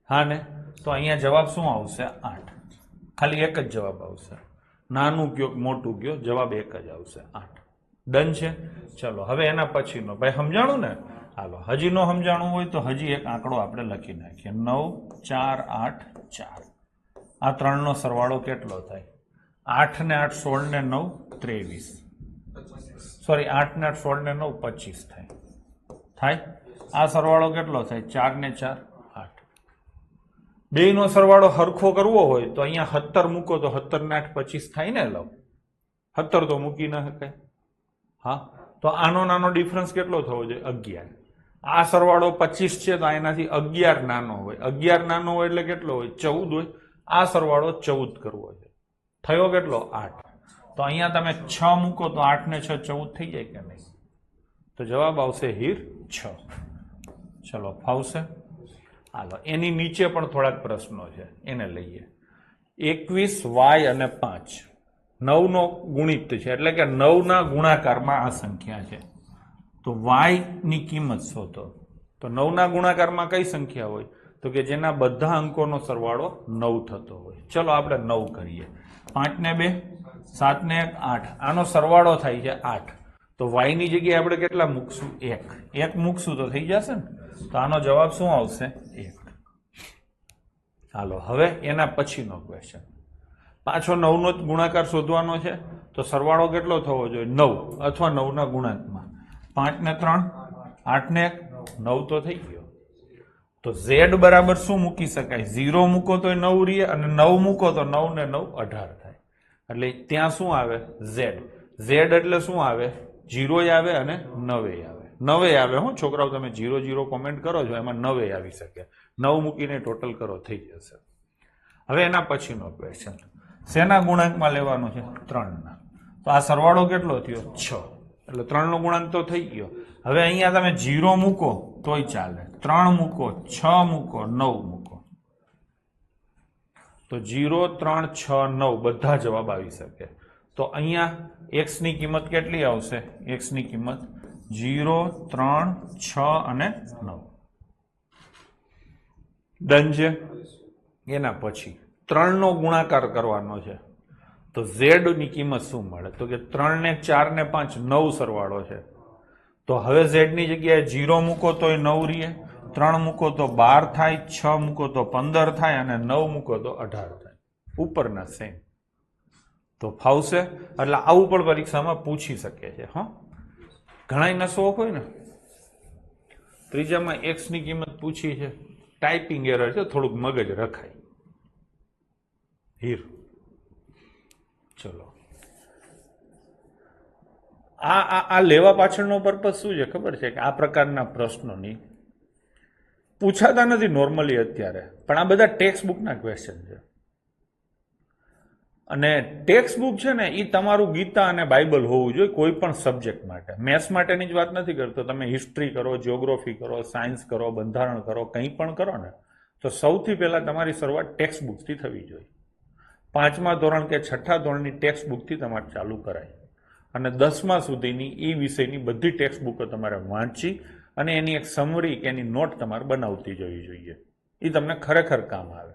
[SPEAKER 1] હા ને? તો અહીંયા જવાબ શું આવશે? 8. ખાલી એક જ જવાબ આવશે. નાનું કયો મોટું કયો, જવાબ એક જ આવશે, 8. ડન છે? ચલો હવે એના પછીનો. ભાઈ સમજાણું ને? હાલો, હજી નો સમજાણું હોય તો હજી એક આંકડો આપણે લખી નાખીએ. 9 4 8 4. આ 3 નો સરવાળો કેટલો થાય? 8 ને 8 16 ને 9 23. સોરી, 8 ને 8 16 ને 9 25 થાય. આ સરવાળો કેટલો થાય? 4 ને 4 8. બેયનો સરવાળો હરખો કરવો હોય તો અહીંયા 17 મૂકો તો 17 ને 8 25 થાય ને? લવ 17 તો મૂકી ના શકાય. હા, તો આનો નાનો ડિફરન્સ કેટલો થવો જોઈએ? 11. આ સરવાળો 25 છે તો એનાથી 11 નાનો હોય. 11 નાનો હોય એટલે કેટલો હોય? 14 હોય. આ સરવાળો 14 કરવો છે. થયો કેટલો? 8. તો અહીંયા તમે 6 મૂકો તો 8 ને 6 14 થઈ જાય કે નહીં? તો જવાબ આવશે હીર 6. ચલો, ફાવશે? હાલો, એની નીચે પણ થોડાક પ્રશ્નો છે, એને લઈએ. 21 y અને 5 9 નો ગુણિત છે, એટલે કે 9 ના ગુણાકારમાં આ સંખ્યા છે. તો y ની કિંમત શોધો. તો 9 ના ગુણાકારમાં કઈ સંખ્યા હોય? તો કે જેના બધા અંકોનો સરવાળો 9 થતો હોય. ચલો આપણે 9 કરીએ. 5 ને 2 7 ને 1 8. આનો સરવાળો થાય છે 8. તો y ની જગ્યાએ આપણે કેટલા મૂકશું? 1 મૂકશું તો થઈ જશે ને? તો આનો જવાબ શું આવશે? 1. હાલો, હવે એના પછીનો ક્વેશ્ચન. પાછો 9 નો ગુણાકાર શોધવાનો છે. તો સરવાળો કેટલો થવો જોઈએ? 9 અથવા 9 ના ગુણાંકમાં. 5 ને 3 8 ને 1 9 તો થઈ ગયો. તો ઝેડ બરાબર શું મૂકી શકાય? 0 મૂકો તો 9 રહે અને 9 મૂકો તો 9 ને 9 18 થાય. એટલે ત્યાં શું આવે? ઝેડ. ઝેડ એટલે શું આવે? 0 આવે અને 9 આવે. 9 આવે. હું છોકરાઓ તમે 0 0 કોમેન્ટ કરો છો એમાં 9 આવી શકે. 9 મૂકીને ટોટલ કરો થઈ જશે. હવે એના પછીનો ક્વેશ્ચન, શેના ગુણાંકમાં લેવાનું છે? 3 ના. તો આ સરવાળો કેટલો થયો? 6. એટલે 3 નો ગુણાંક તો થઈ ગયો. હવે અહીંયા તમે 0 મૂકો તોય ચાલે, 3 મૂકો, 6 મૂકો, 9 મૂકો, તો 0 3 6 9 બધા જવાબ આવી શકે. તો અહીંયા x ની કિંમત કેટલી આવશે? x ની કિંમત 0 3 6 અને 9. ડન છે. એના પછી 3 નો ગુણાકાર કરવાનો છે. તો z ની કિંમત શું મળે? તો કે 3 ને 4 ને 5 9 સરવાળો છે. તો હવે z ની જગ્યાએ 0 મૂકો તો 9 રહે, 3 મૂકો તો 12 થાય, 6 મૂકો તો 15 થાય અને 9 મૂકો તો 18 થાય. ઉપરના સેમ. તો ફાવશે. એટલે આવું પણ પરીક્ષામાં પૂછી શકે છે. હા, ઘણા શોખ હોય ને. ત્રીજામાં x ની કિંમત પૂછી છે, ટાઈપિંગ એરર છે, થોડુંક મગજ રખાય. હીર ચલો, આ લેવા પાછળનો પર્પઝ શું છે ખબર છે? કે આ પ્રકારના પ્રશ્નોની પૂછાતા નથી નોર્મલી અત્યારે, પણ આ બધા ટેક્સ્ટ બુકના ક્વેશ્ચન છે. અને ટેક્સ્ટ બુક છે ને એ તમારું ગીતા અને બાઇબલ હોવું જોઈએ કોઈ પણ સબ્જેક્ટ માટે. મેથ્સ માટેની જ વાત નથી કરતો, તમે હિસ્ટ્રી કરો, જિયોગ્રાફી કરો, સાયન્સ કરો, બંધારણ કરો, કંઈ પણ કરો ને તો સૌથી પહેલા તમારી શરૂઆત ટેક્સ્ટ બુકથી થવી જોઈએ. 5મા ધોરણ કે 6ઠ્ઠા ધોરણની ટેક્સ્ટ બુકથી તમારે ચાલુ કરાય અને 10મા સુધીની એ વિષયની બધી ટેક્સ્ટ બુકો તમારે વાંચી અને એની એક સમરી કે એની નોટ તમારે બનાવતી જવી જોઈએ. એ તમને ખરેખર કામ આવે.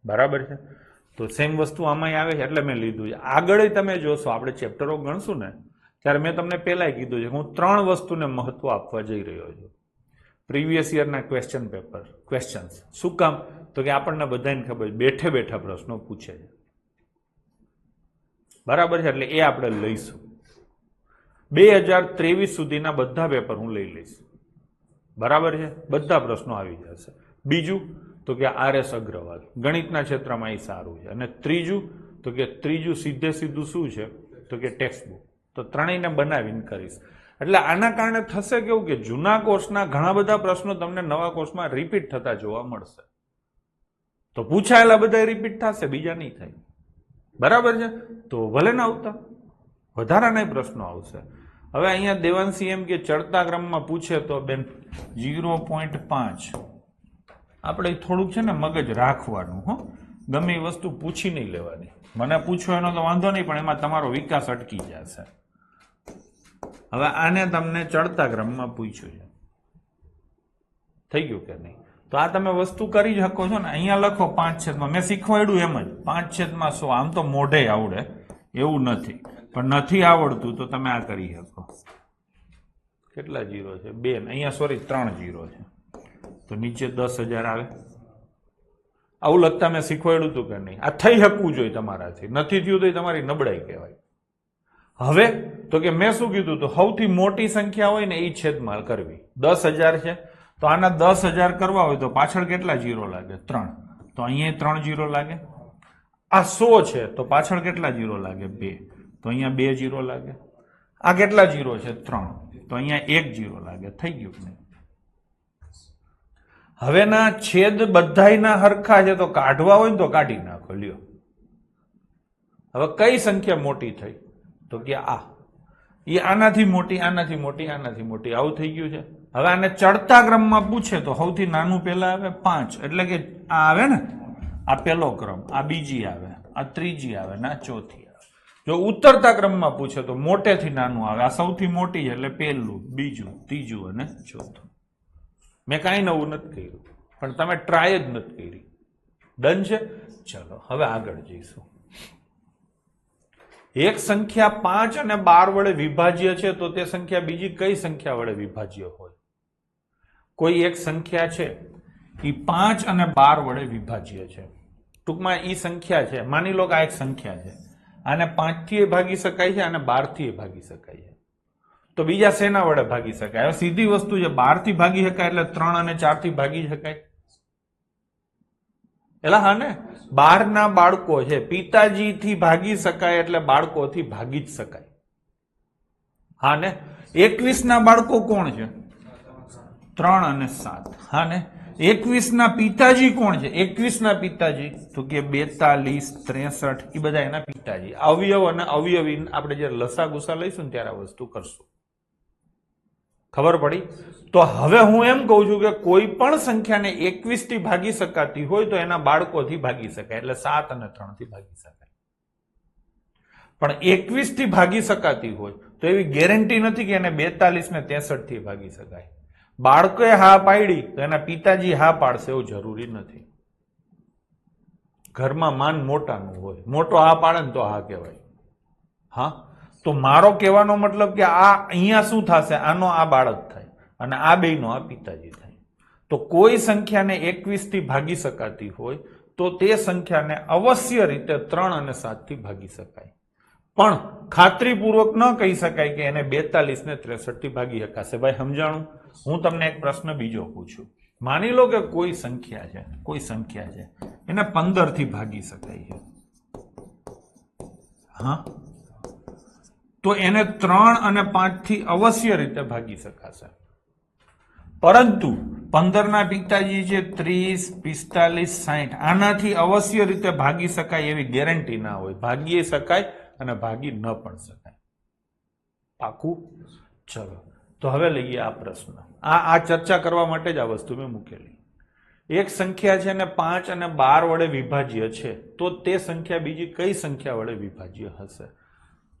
[SPEAKER 1] બરાબર છે? તો સેમ વસ્તુ આમાંય આવે છે એટલે મેં લીધું છે. આગળ તમે જોશો, આપણે ચેપ્ટરો ગણશું ને ત્યારે મેં તમને પહેલાંય કીધું છે કે હું 3 વસ્તુને મહત્વ આપવા જઈ રહ્યો છું. પ્રીવિયસ યરના ક્વેશ્ચન પેપર, ક્વેશ્ચન્સ. શું કામ? તો કે આપણને બધાને ખબર બેઠે બેઠા પ્રશ્નો પૂછે છે. બરાબર છે? એટલે એ આપણે લઈશું. 2023 સુધીના બધા પેપર હું લઈ લઈશ. બરાબર છે? બધા પ્રશ્નો આવી જશે. બીજું તો કે RS અગ્રવાલ ગણિતના ક્ષેત્રમાં એ સારું છે. અને ત્રીજું તો કે સીધે સીધું શું છે? તો કે ટેક્સ્ટ બુક. તો ત્રણેયને બનાવીને કરીશ. એટલે આના કારણે થશે કેવું કે જૂના કોર્સના ઘણા બધા પ્રશ્નો તમને નવા કોર્સમાં રિપીટ થતા જોવા મળશે. તો પૂછાયેલા બધા રિપીટ થશે, બીજા નહીં થાય. બરાબર છે? તો ભલે ના આવતા, વધારાના પ્રશ્નો આવશે. હવે અહીંયા દેવાંશી એમ કે ચડતા ક્રમમાં પૂછે તો બેન 0.5 આપણે થોડુંક છે ને મગજ રાખવાનું. હો, ગમે એ વસ્તુ પૂછી નહીં લેવાની. મને પૂછો એનો તો વાંધો નહીં, પણ એમાં તમારો વિકાસ અટકી જશે. હવે આને તમને ચડતા ક્રમમાં પૂછ્યું છે, થઈ ગયું કે નહીં? તો આ તમે વસ્તુ કરી શકો છો ને. અહીંયા લખો 5/, મેં શીખવાડ્યું એમ જ 5/100. આમ તો મોઢે આવડે એવું નથી, પણ નથી આવડતું તો તમે આ કરી શકો. કેટલા 0 છે? 2. અહીંયા સોરી 3 0 છે. તો નીચે 10,000 આવે. આવું લખતા મેં શીખવાડ્યું હતું કે નહીં? આ થઈ શકવું જોઈએ તમારાથી. નથી થયું તો તમારી નબળાઈ કહેવાય. હવે તો કે મેં શું કીધું? તો સૌથી મોટી સંખ્યા હોય ને એ છેદમાં કરવી. 10,000 છે તો આના 10,000 કરવા હોય તો પાછળ કેટલા 0 લાગે? 3. તો અહીંયા 3 0 લાગે. આ 100 છે તો પાછળ કેટલા 0 લાગે? 2. તો અહીંયા 2 0 લાગે. આ કેટલા 0 છે? 3. તો અહીંયા 1 0 લાગે. થઈ ગયું કે નહીં? હવેના છેદ બધાયના હરખા છે તો કાઢવા હોય ને તો કાઢી નાખો. લ્યો, હવે કઈ સંખ્યા મોટી થઈ? તો કે આ એ આનાથી મોટી, આનાથી મોટી, આનાથી મોટી, આવું થઈ ગયું છે. હવે આને ચડતા ક્રમમાં પૂછે તો સૌથી નાનું પહેલા આવે 5, એટલે કે આ આવે ને, આ પહેલો ક્રમ, આ બીજી આવે, આ ત્રીજી આવે ને આ ચોથી આવે. જો ઉતરતા ક્રમમાં પૂછે તો મોટેથી નાનું આવે. આ સૌથી મોટી છે એટલે પહેલું, બીજું, ત્રીજું અને ચોથું. મેં કાંઈ નવું નથી કર્યું, પણ તમે ટ્રાય જ નથી કરી. ડન છે? ચલો હવે આગળ જઈશું. એક સંખ્યા 5 અને 12 વડે વિભાજ્ય છે તો તે સંખ્યા બીજી કઈ સંખ્યા વડે વિભાજ્ય હોય? કોઈ એક સંખ્યા છે એ 5 અને 12 વડે વિભાજ્ય છે. ટૂંકમાં એ સંખ્યા છે, માની લો કે આ એક સંખ્યા છે, આને 5 થી ભાગી શકાય છે, આને 12 થી ભાગી શકાય છે. તો બીજા શેના વડે ભાગી શકાય? હવે સીધી વસ્તુ છે, 12 થી ભાગી શકાય એટલે 3 અને 4 થી ભાગી શકાય. એલા હા ને, 12 ના બાળકો છે, પિતાજી થી ભાગી શકાય એટલે બાળકોથી ભાગી જ શકાય. હા ને, 21 ના બાળકો કોણ છે? 3 અને 7. હા ને, 21 ના પિતાજી કોણ છે? 21 ના પિતાજી તો કે 42, 63 એ બધા એના પિતાજી. અવયવ અને અવયવી આપણે જે લસા ગુસા લઈશું ને ત્યારે આ વસ્તુ કરશું. ખબર પડી? તો હવે હું એમ કહું છું કે કોઈ પણ સંખ્યાને 21 થી ભાગી શકાતી હોય તો એના બાળકોથી ભાગી શકાય, એટલે 7 અને 3 થી ભાગી શકાય. પણ 21 થી ભાગી શકાતી હોય તો એવી ગેરંટી નથી કે એને 42 ને 63 થી ભાગી શકાય. બાળકોએ હા પાડી તો એના પિતાજી હા પાડશે એવું જરૂરી નથી. ઘરમાં માન મોટાનું હોય, મોટો હા પાડે ને તો હા કહેવાય. હા, તો મારો કહેવાનો મતલબ કે આ અહીંયા શું થશે? આનો આ બાળક થાય અને આ બેયનો આ પિતાજી થાય. તો કોઈ સંખ્યાને 21 થી ભાગી શકાતી હોય તો તે સંખ્યાને અવશ્ય રીતે 3 અને 7 થી ભાગી શકાય. પણ ખાતરીપૂર્વક ન કહી શકાય કે એને 42 ને 63 થી ભાગી શકાશે. ભાઈ સમજાણું? હું તમને એક પ્રશ્ન બીજો પૂછું. માની લો કે કોઈ સંખ્યા છે એને 15 થી ભાગી શકાય છે. હા, તો એને 3 અને 5 થી અવશ્ય રીતે ભાગી શકાશે. પરંતુ 15 ના પિતાજી છે 30, 45, 60, આનાથી અવશ્ય રીતે ભાગી શકાય એવી ગેરંટી ના હોય. ભાગી શકાય અને ભાગી ન પણ શકાય. પાકું? ચલો, તો હવે લઈએ આ પ્રશ્ન. આ ચર્ચા કરવા માટે જ આ વસ્તુ મેં મૂકેલી. એક સંખ્યા છે ને 5 અને 12 વડે વિભાજ્ય છે, તો તે સંખ્યા બીજી કઈ સંખ્યા વડે વિભાજ્ય હશે?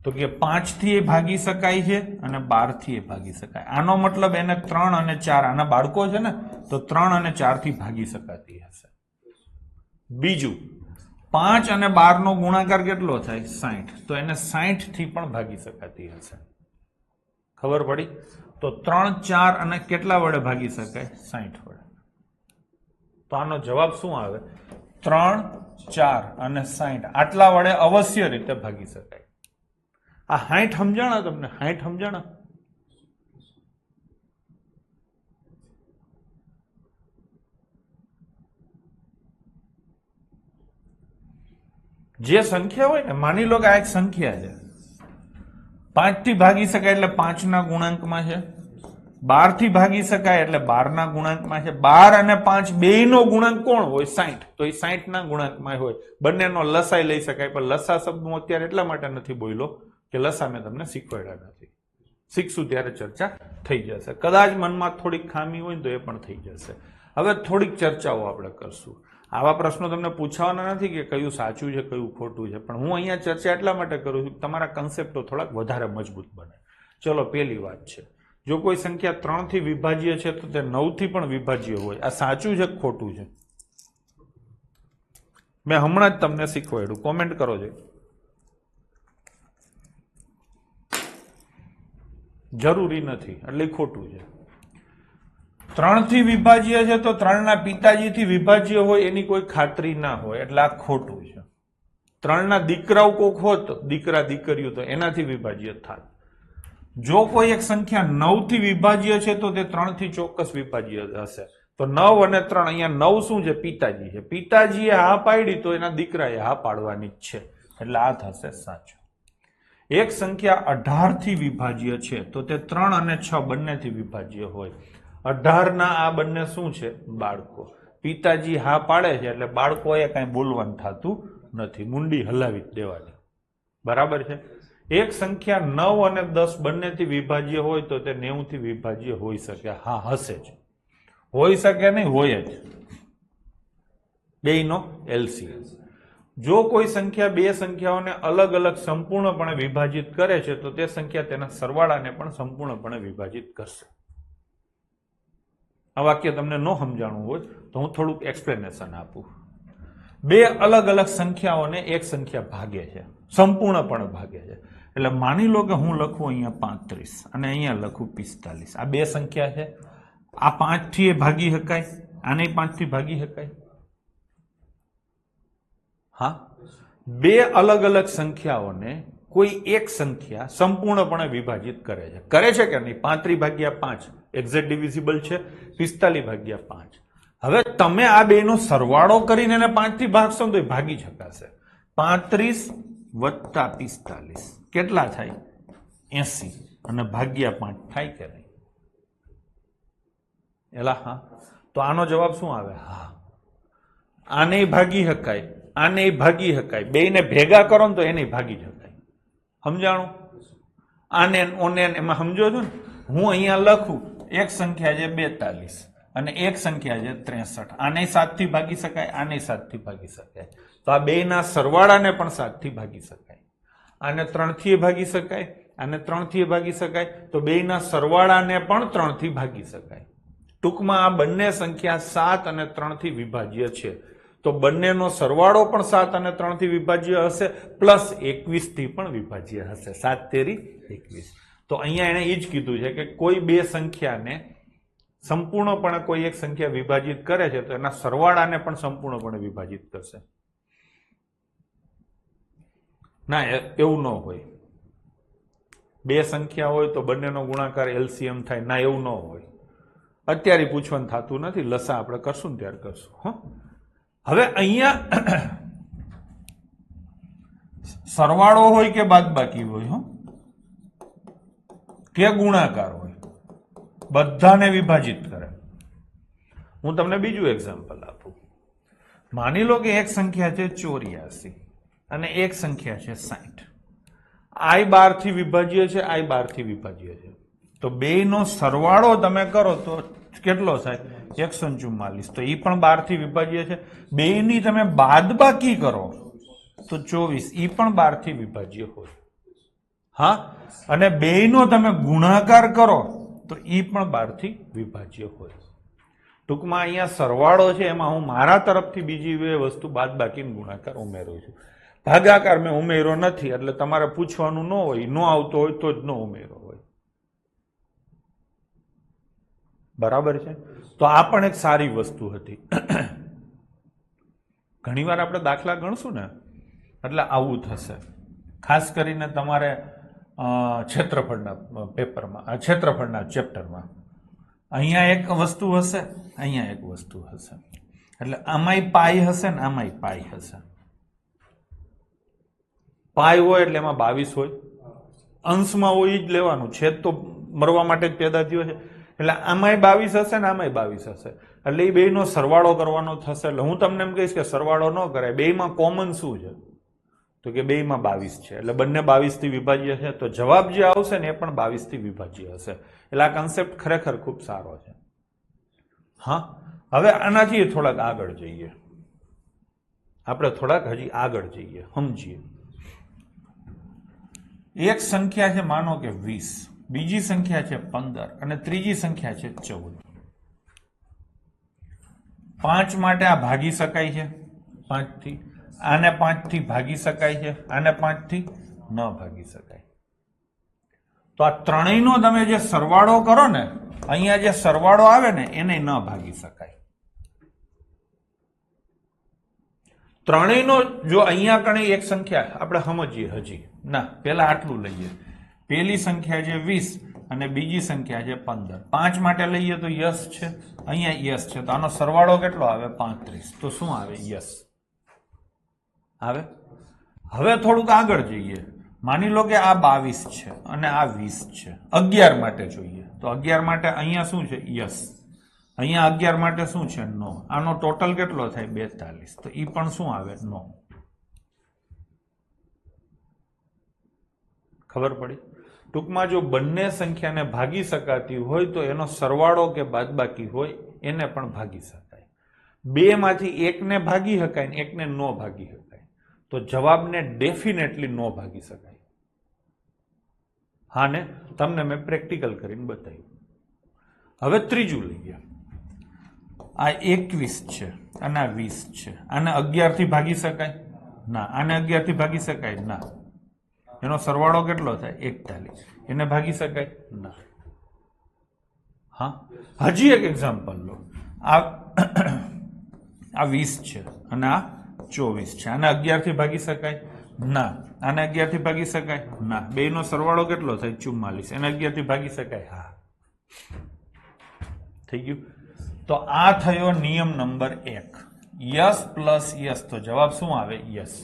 [SPEAKER 1] તો કે 5 થી એ ભાગી શકાય છે અને 12 થી એ ભાગી શકાય. આનો મતલબ એને 3 અને 4, આના બાળકો છે ને, તો 3 અને 4 થી ભાગી શકાતી હશે. બીજું, 5 અને 12 નો ગુણાકાર કેટલો થાય? 60, તો એને 60 થી પણ ભાગી શકાતી હશે. ખબર પડી? તો 3, 4 અને કેટલા વડે ભાગી શકાય? 60 વડે. તો આનો જવાબ શું આવે? 3, 4 અને 60 આટલા વડે અવશ્ય રીતે ભાગી શકાય. આ 60 સમજાણા તમને? 60 સમજાણા? જે સંખ્યા હોય ને, માની લો કે આ એક સંખ્યા છે, 5 થી ભાગી શકાય એટલે 5 ના ગુણાંકમાં છે, 12 થી ભાગી શકાય એટલે 12 ના ગુણાંકમાં છે. 12 અને 5 બેયનો ગુણાંક કોણ હોય? 60, તો એ 60 ના ગુણાંકમાં હોય. બંનેનો લસાઈ લઈ શકાય, પણ લસા શબ્દ હું અત્યારે એટલા માટે નથી બોલ્યો કે લસા મેં તમને શીખવાડ્યા નથી. શીખશું ત્યારે ચર્ચા થઈ જશે. કદાચ મનમાં થોડીક ખામી હોય તો એ પણ થઈ જશે. હવે થોડીક ચર્ચાઓ આપણે કરશું. આવા પ્રશ્નો તમને પૂછવાના નથી કે કયું સાચું છે કયું ખોટું છે, પણ હું અહીંયા ચર્ચા એટલા માટે કરું છું કે તમારા કન્સેપ્ટો થોડાક વધારે મજબૂત બને. ચલો, પહેલી વાત છે, જો કોઈ સંખ્યા 3 થી વિભાજ્ય છે તો તે 9 થી પણ વિભાજ્ય હોય. આ સાચું છે કે ખોટું છે? મેં હમણાં જ તમને શીખવાડ્યું, કોમેન્ટ કરો છો. જરૂરી નથી એટલે ખોટું છે. 3 થી વિભાજ્ય છે તો 3 ના પિતાજી થી વિભાજ્ય હોય એની કોઈ ખાતરી ના હોય, એટલે આ ખોટું છે. 3 ના દીકરાઓ કોક હોત, દીકરા દીકરીઓ, તો એનાથી વિભાજ્ય થાય. જો કોઈ એક સંખ્યા 9 થી વિભાજ્ય છે તો તે 3 થી ચોક્કસ વિભાજ્ય હશે. તો 9 અને 3, અહીંયા 9 શું છે? પિતાજી છે. પિતાજીએ હા પાડી તો એના દીકરાએ હા પાડવાની જ છે, એટલે આ થશે સાચું. એક સંખ્યા 18 થી વિભાજ્ય છે તો તે 3 અને 6 બંનેથી વિભાજ્ય હોય. 18 ના આ બંને શું છે? બાળકો. પિતાજી હા પાડે છે એટલે બાળકોએ કઈ બોલવાનું થતું નથી, મુંડી હલાવી દેવાની. બરાબર છે? એક સંખ્યા 9 અને 10 બંનેથી વિભાજ્ય હોય તો તે 90 થી વિભાજ્ય હોઈ શકે. હા, હશે જ. હોઈ શકે નહીં, હોય જ. બેયનો એલસીએમ. જો કોઈ સંખ્યા બે સંખ્યાઓને અલગ અલગ સંપૂર્ણપણે વિભાજિત કરે છે તો તે સંખ્યા તેના સરવાળાને પણ સંપૂર્ણપણે વિભાજિત કરશે. આ વાક્ય તમને ન સમજાણું હોય તો હું થોડુંક એક્સપ્લેનેશન આપું. બે અલગ અલગ સંખ્યાઓને એક સંખ્યા ભાગે છે, સંપૂર્ણપણે ભાગે છે. એટલે માની લો કે હું લખું અહીંયા 35 અને અહીંયા લખું 45. આ બે સંખ્યા છે. આ 5 થી ભાગી શકાય, આને 5 થી ભાગી શકાય. હા, બે અલગ અલગ સંખ્યાઓને કોઈ એક સંખ્યા સંપૂર્ણપણે વિભાજિત કરે છે કે નહીં? 35/5 એક્ઝેક્ટ ડિવિઝિબલ છે, 45/5. હવે તમે આ બેનો સરવાળો કરીને એને 5 થી ભાગશો ને તો એ ભાગી શકાશે. 35 વત્તા 45 કેટલા થાય? 80 અને ભાગ્યા 5 થાય કે નહીં? એલા હા. તો આનો જવાબ શું આવે? હા. આને ભાગી શકાય, આને ભાગી શકાય, બેયને ભેગા કરો ને તો એને ભાગી શકાય. સમજાણું? આને ઓને એમાં સમજો છો ને? હું અહીંયા લખું એક સંખ્યા છે 42 અને એક સંખ્યા છે 63. આને 7 થી ભાગી શકાય, આને 7 થી ભાગી શકાય. તો આ બેયના સરવાળાને પણ 7 થી ભાગી શકાય. આને 3 થી ભાગી શકાય, આને 3 થી ભાગી શકાય. તો બેયના સરવાળાને પણ 3 થી ભાગી શકાય. ટૂંકમાં આ બંને સંખ્યા 7 અને 3 થી વિભાજ્ય છે. તો બંનેનો સરવાળો પણ 7 અને 3 થી વિભાજ્ય હશે, પ્લસ 21 થી પણ વિભાજ્ય હશે. 7 તેરી 21. તો અહીંયા એને એ જ કીધું છે કે કોઈ બે સંખ્યાને સંપૂર્ણપણે કોઈ એક સંખ્યા વિભાજિત કરે છે તો એના સરવાળાને પણ સંપૂર્ણપણે વિભાજિત કરશે. ના, એવું ન હોય. બે સંખ્યા હોય તો બંનેનો ગુણાકાર એલસીએમ થાય. ના, એવું ન હોય. અત્યારે પૂછવાનું થતું નથી, લસા આપણે કરશું ને ત્યારે કરશું. હવે અહીંયા સરવાળો હોય કે બાદબાકી હોય કે ગુણાકાર હોય, બધાને વિભાજિત કરે. હું તમને બીજું એક્ઝામ્પલ આપું. માની લો કે એક સંખ્યા છે 84 અને એક સંખ્યા છે 60. આઈ 12 થી વિભાજ્ય છે, આઈ 12 થી વિભાજ્ય છે. તો બેયનો સરવાળો તમે કરો તો કેટલો થાય? 144. તો એ પણ 12 થી વિભાજ્ય છે. બેયની તમે બાદબાકી કરો તો 24. એ પણ 12 થી વિભાજ્ય હોય. હા, અને બેયનો તમે ગુણાકાર કરો તો એ પણ 12 થી વિભાજ્ય હોય. ટૂંકમાં અહીંયા સરવાળો છે એમાં હું મારા તરફથી બીજી બે વસ્તુ બાદબાકી ગુણાકાર ઉમેરું છું. ભાગાકાર મેં ઉમેર્યો નથી, એટલે તમારે પૂછવાનું ન હોય, ન આવતો હોય તો જ ન ઉમેરો હોય. બરાબર છે? તો આ પણ એક સારી વસ્તુ હતી. ઘણીવાર આપણે દાખલા ગણશું ને એટલે આવું થશે. ખાસ કરીને તમારે ક્ષેત્રફળના પેપરમાં, ક્ષેત્રફળના ચેપ્ટરમાં અહીંયા એક વસ્તુ હશે, અહીંયા એક વસ્તુ હશે. એટલે આમાંય પાઈ હશે ને આમાંય પાઈ હશે. પાઈ હોય એટલે એમાં 22 હોય. અંશમાં હોય જ લેવાનું. છેદ તો મરવા માટે જ પેદા થયો છે. એટલે આમાંય 22 હશે ને આમાંય 22 હશે. એટલે એ બેયનો સરવાળો કરવાનો થશે. એટલે હું તમને એમ કહીશ કે સરવાળો ન કરાય. બેયમાં કોમન શું છે? તો કે બેયમાં 22 છે. એટલે બંને 22 થી વિભાજ્ય છે. તો જવાબ જે આવશે ને એ પણ 22 થી વિભાજ્ય હશે. એટલે આ કન્સેપ્ટ ખરેખર ખૂબ સારો છે. હા, હવે આનાથી થોડાક આગળ જઈએ. આપણે થોડાક હજી આગળ જઈએ, સમજીએ. એક સંખ્યા છે માનો કે 20, બીજી સંખ્યા છે 15 અને ત્રીજી સંખ્યા છે 14. 5 માટે આ ભાગી શકાય છે 5 થી, આને 5 થી ભાગી શકાય છે, આને 5 થી ન ભાગી શકાય. તો આ ત્રણેયનો તમે જે સરવાળો કરો ને, અહીંયા જે સરવાળો આવે ને એને ન ભાગી શકાય. ત્રણેયનો જો અહીંયા કણે એક સંખ્યા આપણે સમજીએ હજી. ના, પેલા આટલું લઈએ. પેલી સંખ્યા છે 20 અને બીજી સંખ્યા છે 15. 5 માટે લઈએ તો યસ છે, અહીંયા યસ છે. તો આનો સરવાળો કેટલો આવે? 35. તો શું આવે? યસ આવે. હવે થોડુંક આગળ જઈએ. માની લો કે આ 22 છે અને આ 20 છે. 11 માટે જોઈએ તો 11 માટે અહીંયા શું છે? યસ. અહીંયા 11 માટે શું છે? નો. આનો ટોટલ કેટલો થાય? 42. તો ઈ પણ શું આવે? નો. ખબર પડી? ટૂંકમાં જો બંને સંખ્યાને ભાગી શકાતી હોય તો એનો સરવાળો કે બાદબાકી હોય એને પણ ભાગી શકાય. બે માંથી એકને ભાગી શકાય ને એકને ન ભાગી શકાય. તો જવાબને ડેફિનેટલી ન ભાગી શકાય. હા ને, તમને મેં પ્રેક્ટિકલ કરીને બતાવ્યું. હવે ત્રીજું લઈએ. આ 21 છે અને આ 20 છે. આને 11 થી ભાગી શકાય? ના. આને 11 થી ભાગી શકાય? ના. એનો સરવાળો કેટલો થાય? 41. એને ભાગી શકાય? ના. હા, હજી એક એક્ઝામ્પલ લો. આ 20 છે અને આ 24 છે. આને 11 થી ભાગી શકાય? ના. આને 11 થી ભાગી શકાય? ના. બેયનો સરવાળો કેટલો થાય? 44. એને 11 થી ભાગી શકાય? હા. થઈ ગયું. તો આ થયો નિયમ નંબર 1. યસ પ્લસ યસ, તો જવાબ શું આવે? યસ.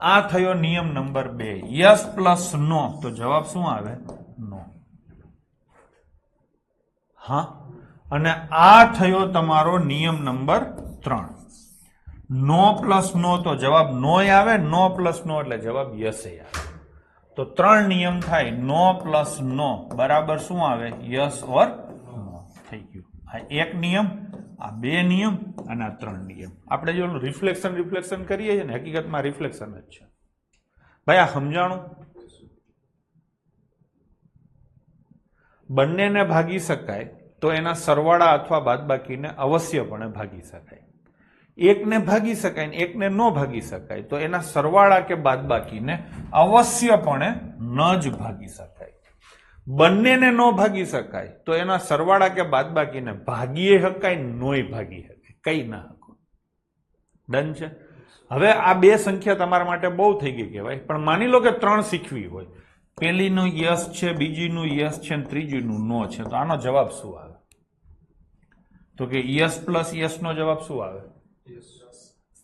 [SPEAKER 1] આ થયો નિયમ નંબર 2. યસ પ્લસ નો, તો જવાબ શું આવે? નો. હા. અને આ થયો તમારો નિયમ નંબર 3. નો પ્લસ નો, તો જવાબ નો આવે. નો પ્લસ નો એટલે જવાબ યસ આવે. તો 3 નિયમ થાય. નો પ્લસ નો બરાબર શું આવે? યસ ઓર નો. થઈ ગયું. આ 1 નિયમ, આ 2 નિયમ અને આ 3 નિયમ. આપણે જો રિફ્લેક્શન કરીએ છીએ ને, હકીકતમાં રિફ્લેક્શન જ છે ભાઈ. આ સમજાણું? બંનેને ભાગી શકાય તો એના સરવાળા અથવા બાદબાકીને અવશ્યપણે ભાગી શકાય. એકને ભાગી શકાય ને એકને ન ભાગી શકાય તો એના સરવાળા કે બાદબાકીને અવશ્યપણે ન જ ભાગી શકાય. બંનેને ન ભાગી શકાય તો એના સરવાળા કે બાદબાકીને ભાગીએ શકાય, નોય ભાગી શકાય. કઈ ના શકો. ડન છે? હવે આ 2 સંખ્યા તમારા માટે બહુ થઈ ગઈ કહેવાય, પણ માની લો કે 3 શીખવી હોય. પેલીનું યસ છે, બીજીનું યસ છે, ત્રીજીનું નો છે, તો આનો જવાબ શું આવે? તો કે યસ પ્લસ યસ નો જવાબ શું આવે?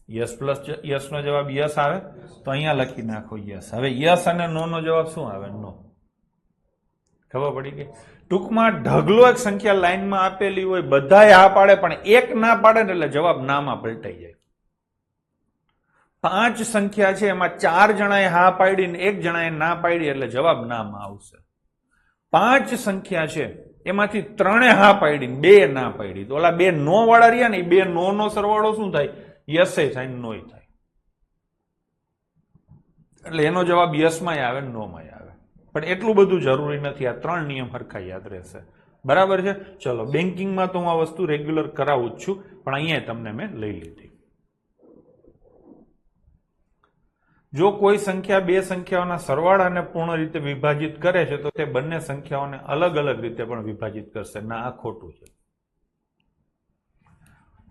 [SPEAKER 1] યસ પ્લસ યસ નો જવાબ યસ આવે. તો અહીંયા લખી નાખો યસ. હવે યસ અને નો નો જવાબ શું આવે? નો. ખબર પડી ગઈ? ટૂંકમાં ઢગલો એક સંખ્યા લાઈનમાં આપેલી હોય, બધાય હા પાડે, પણ એક ના પાડે ને એટલે જવાબ નામાં પલટાઈ જાય. 5 સંખ્યા છે, એમાં 4 જણાએ હા પાડી ને 1 જણાએ ના પાડી એટલે જવાબ નામાં આવશે. 5 સંખ્યા છે, એમાંથી 3 હા પાડી ને 2 ના પાડી, તો ઓલા 2 નો વાળા રહ્યા ને, 2 નો નો સરવાળો શું થાય? યસે થાય, નોય થાય. એટલે એનો જવાબ યસમાં આવે, નોમાં આવે. પણ એટલું બધું જરૂરી નથી. આ 3 નિયમ હરખા યાદ રહેશે. બરાબર છે? ચલો, બેન્કિંગમાં તો હું આ વસ્તુ રેગ્યુલર કરાવું જ છું, પણ અહીંયા તમને મેં લઈ લીધી. જો કોઈ સંખ્યા 2 સંખ્યાઓના સરવાળાને પૂર્ણ રીતે વિભાજિત કરે છે તો તે બંને સંખ્યાઓને અલગ અલગ રીતે પણ વિભાજિત કરશે. ના, આ ખોટું છે.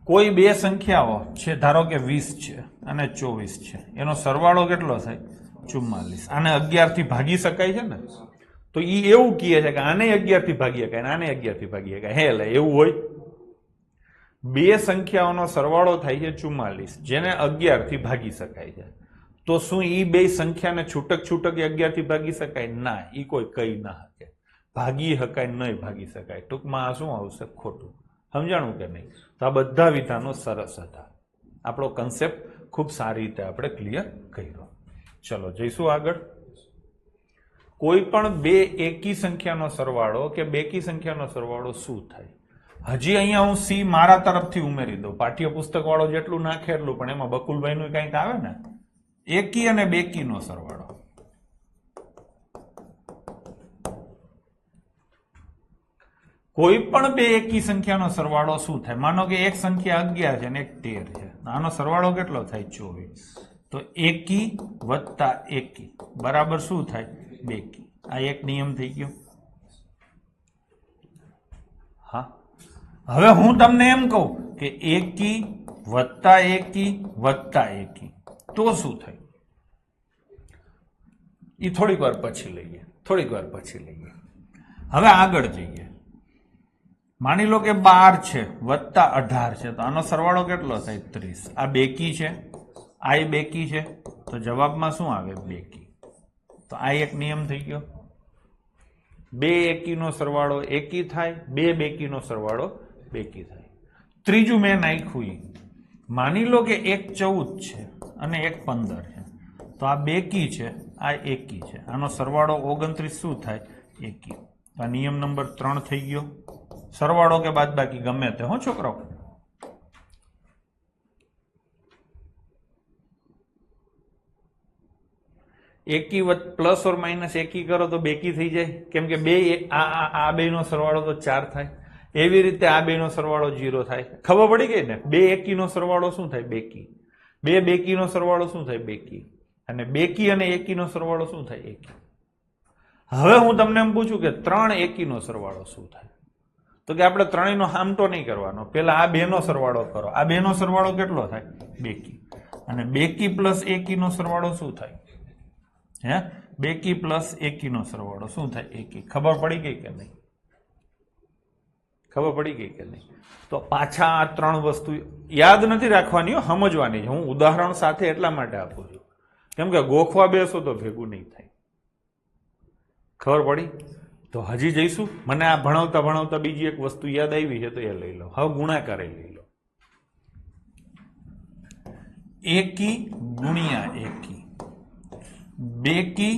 [SPEAKER 1] કોઈ 2 સંખ્યાઓ છે, ધારો કે 20 છે અને 24 છે, એનો સરવાળો કેટલો થાય? 44. આને 11 થી ભાગી શકાય છે ને? તો ઈ એવું કહે છે કે આને 11 થી ભાગી શકાય, આને 11 થી ભાગી શકાય. હે, એટલે એવું હોય? 2 સંખ્યાઓનો સરવાળો થાય છે 44, જેને 11 થી ભાગી શકાય છે. તો શું ઈ 2 સંખ્યાને છૂટક 11 થી ભાગી શકાય? ના, ઈ કોઈ કહી ના શકે. ભાગી શકાય, નહીં ભાગી શકાય. ટૂંકમાં આ શું આવશે? ખોટું. સમજાણું કે નહીં? તો આ બધા વિધાનો સરસ હતા. આપણો કન્સેપ્ટ ખૂબ સારી રીતે આપણે ક્લિયર કર્યો. ચલો, જઈશું આગળ. કોઈ પણ 2 એકી સંખ્યાનો સરવાળો કે બેકી સંખ્યાનો સરવાળો શું થાય? હજી અહીંયા હું સી મારા તરફથી ઉમેરી દઉં. પાઠ્યપુસ્તક વાળો જેટલું નાખે એટલું, પણ એમાં બકુલભાઈનું કંઈક આવે ને, એકી અને બેકીનો સરવાળો. કોઈ પણ 2 એકી સંખ્યાનો સરવાળો શું થાય? માનો કે એક સંખ્યા 11 છે અને એક 13 છે. આનો સરવાળો કેટલો થાય? 24. તો એકી વત્તા એકી બરાબર શું થાય? બેકી. આ એક નિયમ થઈ ગયો. હા. હવે હું તમને એમ કહું કે એકી વત્તા એકી વત્તા એકી, તો શું થાય? એ થોડીક વાર પછી લઈએ. હવે આગળ જઈએ. માની લો કે 12 છે વત્તા 18 છે, તો આનો સરવાળો કેટલો થાય? 30. આ બેકી છે, આ બેકી છે, તો જવાબમાં શું આવે? બેકી. તો આ એક નિયમ થઈ ગયો. 2 એકીનો સરવાળો એકી થાય, 2 બેકીનો સરવાળો બેકી થાય. ત્રીજું મેં નાખ્યું. માની લો કે એક 14 છે અને એક 15 છે, તો આ બેકી છે, આ એકી છે. આનો સરવાળો 29 શું થાય? એકી. તો આ નિયમ નંબર 3 થઈ ગયો. સરવાળો કે બાદબાકી ગમે તે, હો છોકરાઓ. એકી પ્લસ ઓર માઇનસ એકી કરો તો બેકી થઈ જાય, કેમ કે આ બે નો સરવાળો તો 4 થાય. એવી રીતે આ 2 નો સરવાળો 0 થાય. ખબર પડી ગઈ ને? 2 એકી નો સરવાળો શું થાય? બેકી. 2 બેકી નો સરવાળો શું થાય? બેકી. અને બેકી અને એકી નો સરવાળો શું થાય? એકી. હવે હું તમને એમ પૂછું કે 3 એકી નો સરવાળો શું થાય? તો કે આપણે ત્રણેયનો હામટો નહીં કરવાનો, પેલા આ 2 નો સરવાળો કરો. આ 2 નો સરવાળો કેટલો થાય? બેકી. અને બેકી પ્લસ એકી નો સરવાળો શું થાય? હે, બેકી પ્લસ એકી નો સરવાળો શું થાય? એકી. ખબર પડી ગઈ કે નહીં? ખબર પડી ગઈ કે નહીં? તો પાછા આ ત્રણ વસ્તુ યાદ નથી રાખવાની, સમજવાની છે. હું ઉદાહરણ સાથે એટલા માટે આપું છું, કેમ કે ગોખવા બેસો તો ભેગું નહીં થાય. ખબર પડી? તો હજી જઈશું. મને આ ભણાવતા ભણાવતા બીજી એક વસ્તુ યાદ આવી છે, તો એ લઈ લો. હવે ગુણાકાર લઈ લો. એકી ગુણ્યા એકી, બેકી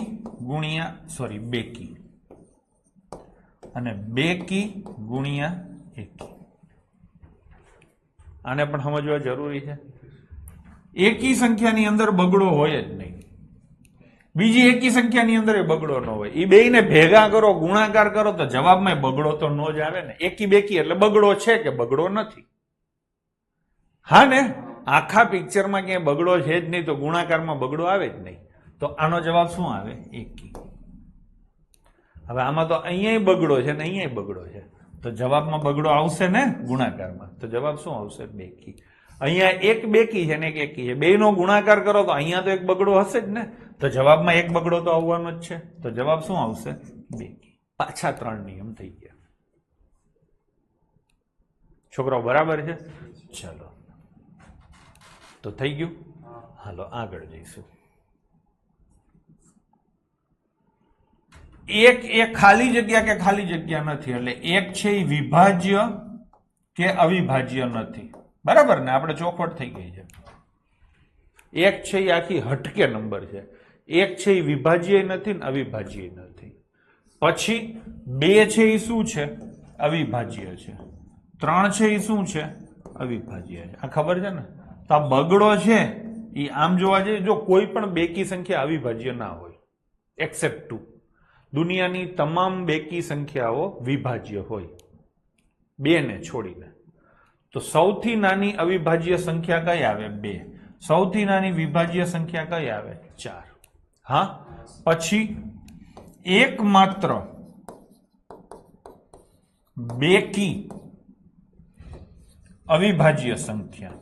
[SPEAKER 1] ગુણ્યા બેકી, અને બેકી ગુણ્યા એકી. આને પણ સમજવા જરૂરી છે. એકી સંખ્યાની અંદર બગડો હોય જ નહીં. બીજી એકી સંખ્યાની અંદર એ બગડો ન હોય. એ બેયને ભેગા કરો, ગુણાકાર કરો તો જવાબમાં બગડો તો ન જ આવે ને. એકી બેકી એટલે બગડો છે કે બગડો નથી? હા ને? આખા પિક્ચરમાં ક્યાંય બગડો છે જ નહીં, તો ગુણાકારમાં બગડો આવે જ નહીં. તો આનો જવાબ શું આવે? એકી. હવે આમાં તો અહીંયા બગડો છે ને અહીંયા બગડો છે, તો જવાબમાં બગડો આવશે ને ગુણાકારમાં. તો જવાબ શું આવશે? બેકી. અહીંયા એક બેકી છે ને એક એકી છે, બેયનો ગુણાકાર કરો તો અહીંયા તો એક બગડો હશે જ ને, તો જવાબમાં એક બગડો તો આવવાનો જ છે. તો જવાબ શું આવશે? બેકી. પાછા ત્રણ નિયમ થઈ ગયા. છોકરાઓ બરાબર છે? ચલો, તો થઈ ગયું. હાલો આગળ જઈશું. એક એ ખાલી જગ્યા કે ખાલી જગ્યા નથી, એટલે એક છે એ વિભાજ્ય કે અવિભાજ્ય નથી. બરાબર ને? આપણે ચોખવટ થઈ ગઈ છે. એક છે એ આખી હટકે નંબર છે. એક છે એ વિભાજ્ય નથી ને અવિભાજ્ય નથી. પછી બે છે એ શું છે? અવિભાજ્ય છે. ત્રણ છે એ શું છે? અવિભાજ્ય છે. આ ખબર છે ને? તો આ બગડો છે એ આમ જોવા જઈએ, જો કોઈ પણ બેકી સંખ્યા અવિભાજ્ય ના હોય એક્સેપ્ટ 2. દુનિયાની તમામ બેકી સંખ્યાઓ વિભાજ્ય હોય, બે ને છોડીને. તો સૌથી નાની અવિભાજ્ય સંખ્યા કઈ આવે? 2. સૌથી નાની વિભાજ્ય સંખ્યા કઈ આવે? 4. હા, પછી એકમાત્ર બેકી અવિભાજ્ય સંખ્યા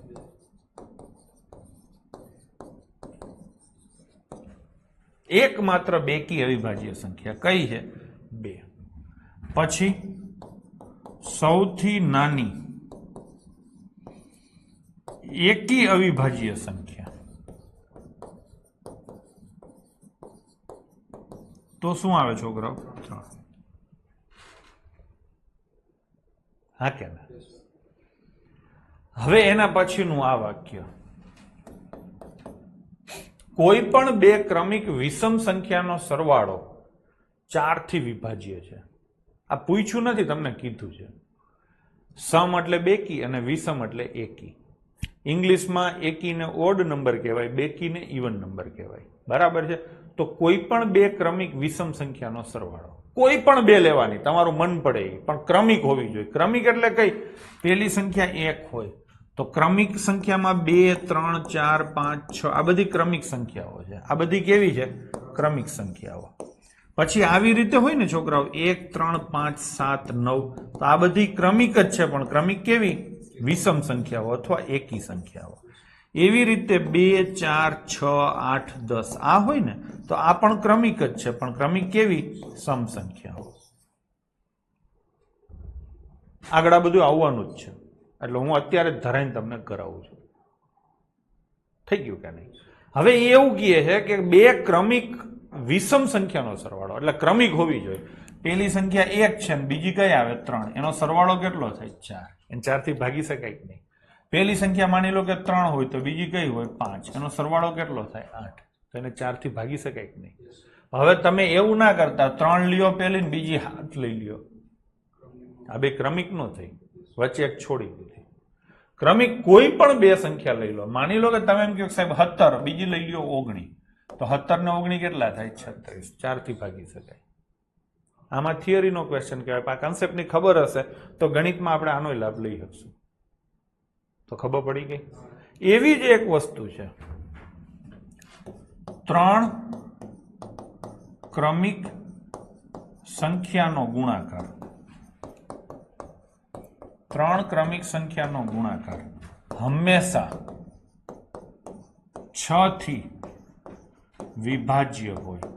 [SPEAKER 1] એકમાત્ર બેકી અવિભાજ્ય સંખ્યા કઈ છે? 2. પછી સૌથી નાની એકી અવિભાજ્ય સંખ્યા તો શું આવે છોકરાઓ? 3. હા કે ના? હવે એના પછીનું આ વાક્ય, કોઈ પણ બે ક્રમિક વિષમ સંખ્યાનો સરવાળો 4 થી વિભાજ્ય છે. આ પૂછ્યું નથી, તમને કીધું છે. સમ એટલે બેકી અને વિષમ એટલે એકી. ઇંગ્લિશમાં એકીને ઓડ નંબર કહેવાય, બેકીને ઇવન નંબર કહેવાય. બરાબર છે? તો કોઈ પણ બે ક્રમિક વિષમ સંખ્યાનો સરવાળો, કોઈ પણ બે લેવાની, તમારું મન પડે, પણ ક્રમિક હોવી જોઈએ. ક્રમિક એટલે કઈ? પહેલી સંખ્યા 1 હોય તો ક્રમિક સંખ્યામાં 2, 3, 4, 5, 6 આ બધી ક્રમિક સંખ્યાઓ છે. આ બધી કેવી છે? ક્રમિક સંખ્યાઓ. પછી આવી રીતે હોય ને છોકરાઓ, 1, 3, 5, 7, 9, તો આ બધી ક્રમિક જ છે, પણ ક્રમિક કેવી? વિષમ સંખ્યાઓ અથવા એકી સંખ્યાઓ. એવી રીતે 2, 4, 6, 8, 10 આ હોય ને, તો આ પણ ક્રમિક જ છે, પણ ક્રમિક કેવી? સમ સંખ્યાઓ. આગળ આ બધું આવવાનું જ છે, એટલે હું અત્યારે ધરાઈને તમને કરાવું છું. થઈ ગયું કે નહીં? હવે એવું કહે છે કે બે ક્રમિક વિષમ સંખ્યાનો સરવાળો, એટલે ક્રમિક હોવી જોઈએ. પહેલી સંખ્યા 1 છે ને બીજી કઈ આવે? 3. એનો સરવાળો કેટલો થાય? 4. એને 4 થી ભાગી શકાય કે નહીં? પહેલી સંખ્યા માની લો કે 3 હોય તો બીજી કઈ હોય? 5. એનો સરવાળો કેટલો થાય? 8. તો એને 4 થી ભાગી શકાય કે નહીં? હવે તમે એવું ના કરતા 3 લ્યો પહેલી ને બીજી 7 લઈ લ્યો. આ બે ક્રમિક નો થઈ, વચ્ચે એક છોડી દીધી. ક્રમિક કોઈ પણ બે સંખ્યા લઈ લો. માની લો કે તમે એમ કહો સાહેબ 17, બીજી લઈ લ્યો 19, તો 17 ને 19 કેટલા થાય? 36. 4 થી ભાગી શકાય. આમાં થિયરીનો ક્વેશ્ચન કહેવાય. આ કન્સેપ્ટની ખબર હશે તો ગણિતમાં આપણે આનો લાભ લઈ શકશું. તો ખબર પડી ગઈ? એવી જ એક વસ્તુ છે, 3 ક્રમિક સંખ્યાનો ગુણાકાર. 3 ક્રમિક સંખ્યાનો ગુણાકાર હંમેશા 6 થી વિભાજ્ય હોય.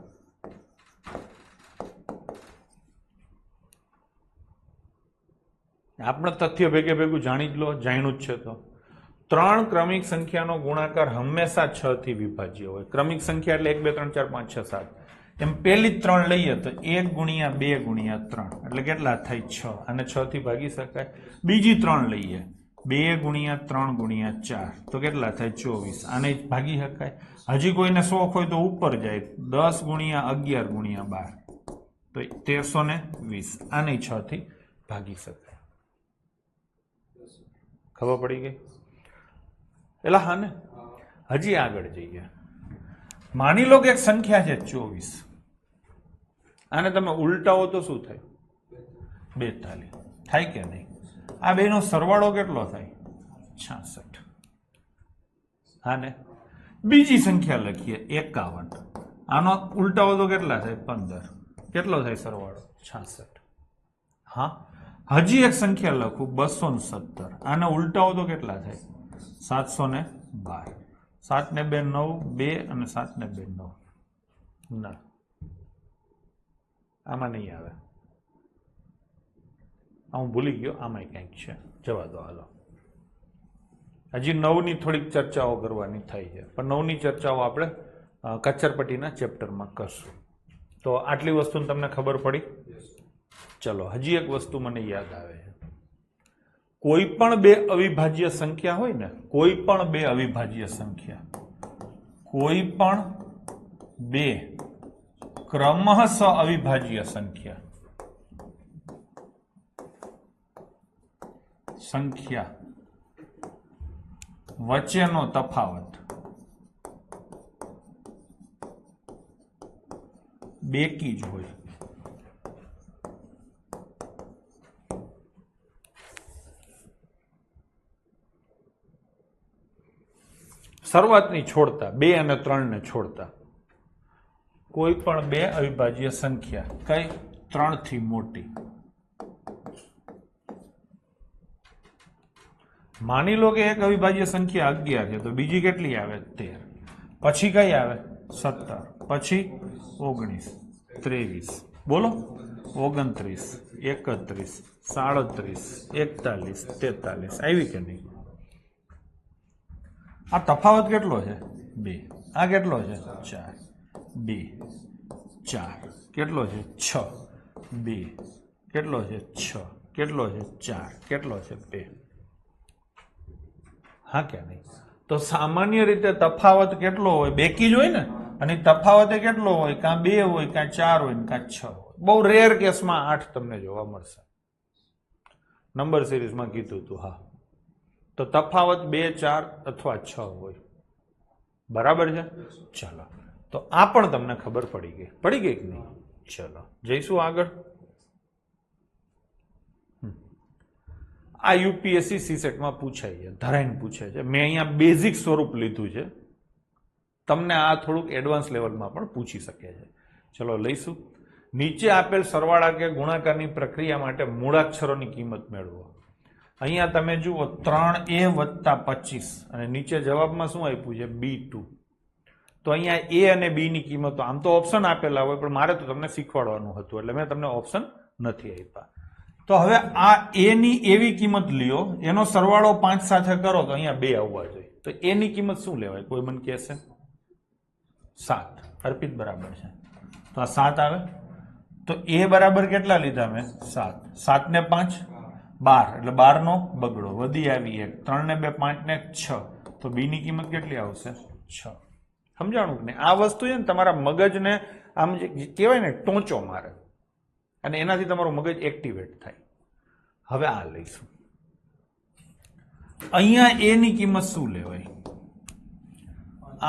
[SPEAKER 1] આપણે તથ્ય ભેગે ભેગું જાણી જ લો, જાણ્યું જ છે. તો 3 ક્રમિક સંખ્યાનો ગુણાકાર હંમેશા 6 થી વિભાજ્ય હોય. ક્રમિક સંખ્યા એટલે 1 2 3 4 5 6 7. એમ પેલી 3 લઈએ તો 1 ગુણ્યા 2 ગુણ્યા 3 એટલે કેટલા થાય 6. અને 6 થી ભાગી શકાય. બીજી 3 લઈએ 2 ગુણ્યા 3 ગુણ્યા 4 તો કેટલા થાય 24. આને ભાગી શકાય. હજી કોઈને શોખ હોય તો ઉપર જાય 10 ગુણ્યા 11 ગુણ્યા 12 તો 1320. આને 6 થી ભાગી શકાય. ખબર પડી ગઈ? એટલે હા ને. હજી આગળ જઈએ. માની લો કે એક સંખ્યા છે 24. આને તમે ઉલટાવો તો શું થાય? 42 થાય કે નહીં? આ બેનો સરવાળો કેટલો થાય? 66. હા ને. બીજી સંખ્યા લખીએ 51. આનો ઉલટાવો તો કેટલા થાય? 15. કેટલો થાય સરવાળો? 66. હા. હજી એક સંખ્યા લખું 217. આને ઉલટાવો તો કેટલા થાય? 712. 7 ને 2 9, 2 અને 7 ને 2 9. ના, આમાં નહીં આવે. હું ભૂલી ગયો, આમાં કંઈક છે. જવા દો, હાલો. હજી 9 ની થોડીક ચર્ચાઓ કરવાની થાય છે, પણ 9 ની ચર્ચાઓ આપણે કચ્છરપટ્ટીના ચેપ્ટરમાં કરશું. તો આટલી વસ્તુ તમને ખબર પડી? ચલો, હજી એક વસ્તુ મને યાદ આવે છે. કોઈ પણ 2 અવિભાજ્ય સંખ્યા હોય ને, કોઈ પણ 2 અવિભાજ્ય સંખ્યા, કોઈ પણ 2 ક્રમશઃ અવિભાજ્ય સંખ્યા વચ્ચેનો તફાવત બેકી જ હોય. શરૂઆતની છોડતા 2 અને 3 ને છોડતા કોઈ પણ 2 અવિભાજ્ય સંખ્યા કઈ 3 થી મોટી. માની લો કે એક અવિભાજ્ય સંખ્યા 11 છે તો બીજી કેટલી આવે? 13. પછી કઈ આવે? 17. પછી 19, 23. બોલો. 29, 31, 37, 41, 43. આવી કે નહીં? આ તફાવત કેટલો છે? 2. આ કેટલો છે? 4. 2, 4. કેટલો છે? 6. 2. કેટલો છે? 6. કેટલો છે? 4. કેટલો છે? 2. હા કે નહીં? તો સામાન્ય રીતે તફાવત કેટલો હોય? બેકી જ હોય ને. અને તફાવત કેટલો હોય? કાં 2 હોય, કાં 4 હોય, કાં 6 હોય. બહુ રેર કેસમાં 8 તમને જોવા મળશે. નંબર સિરીઝમાં કીધું હતું. હા, તો તફાવત 2, 4 અથવા 6 હોય. બરાબર છે? ચલો, તો આ પણ તમને ખબર પડી ગઈ. પડી ગઈ કે નહીં? ચલો, જઈશું આગળ. આ યુપીએસસી સીસેટમાં પૂછાય છે, ધરાઈને પૂછે છે. મેં અહીંયા બેઝિક સ્વરૂપ લીધું છે. તમને આ થોડુંક એડવાન્સ લેવલમાં પણ પૂછી શકે છે. ચલો લઈશું. નીચે આપેલ સરવાળા કે ગુણાકારની પ્રક્રિયા માટે મૂળાક્ષરોની કિંમત મેળવો. અહીંયા તમે જુઓ 3a + 25 અને નીચે જવાબમાં શું આપ્યું છે? B2. તો અહીંયા a અને b ની કિંમતો, આમ તો ઓપ્શન આપેલા હોય, પણ મારે તો તમને શીખવાડવાનું હતું એટલે મેં તમને ઓપ્શન નથી આપ્યા. તો હવે આ a ની એવી કિંમત લ્યો, એનો સરવાળો 5 સાથે કરો તો અહીંયા 2 આવવા જોઈએ. તો a ની કિંમત શું લેવાય? કોઈ મને કહેશે? 7. અર્પિત બરાબર છે. તો આ 7 આવે. તો a બરાબર કેટલા લીધા મેં? 7. 7 ને 5 12 એટલે 12 નો બગડો વધી આવી 1. 3 ને 2 5 ને 6 તો b ની કિંમત કેટલી આવશે? 6. સમજાણું કે નહીં? આ વસ્તુ છે ને તમારા મગજને આમ જે કહેવાય ને ટોંચો મારે, અને એનાથી તમારું મગજ એક્ટિવેટ થાય. હવે આ લઈશું. અહીંયા a ની કિંમત શું લેવાય?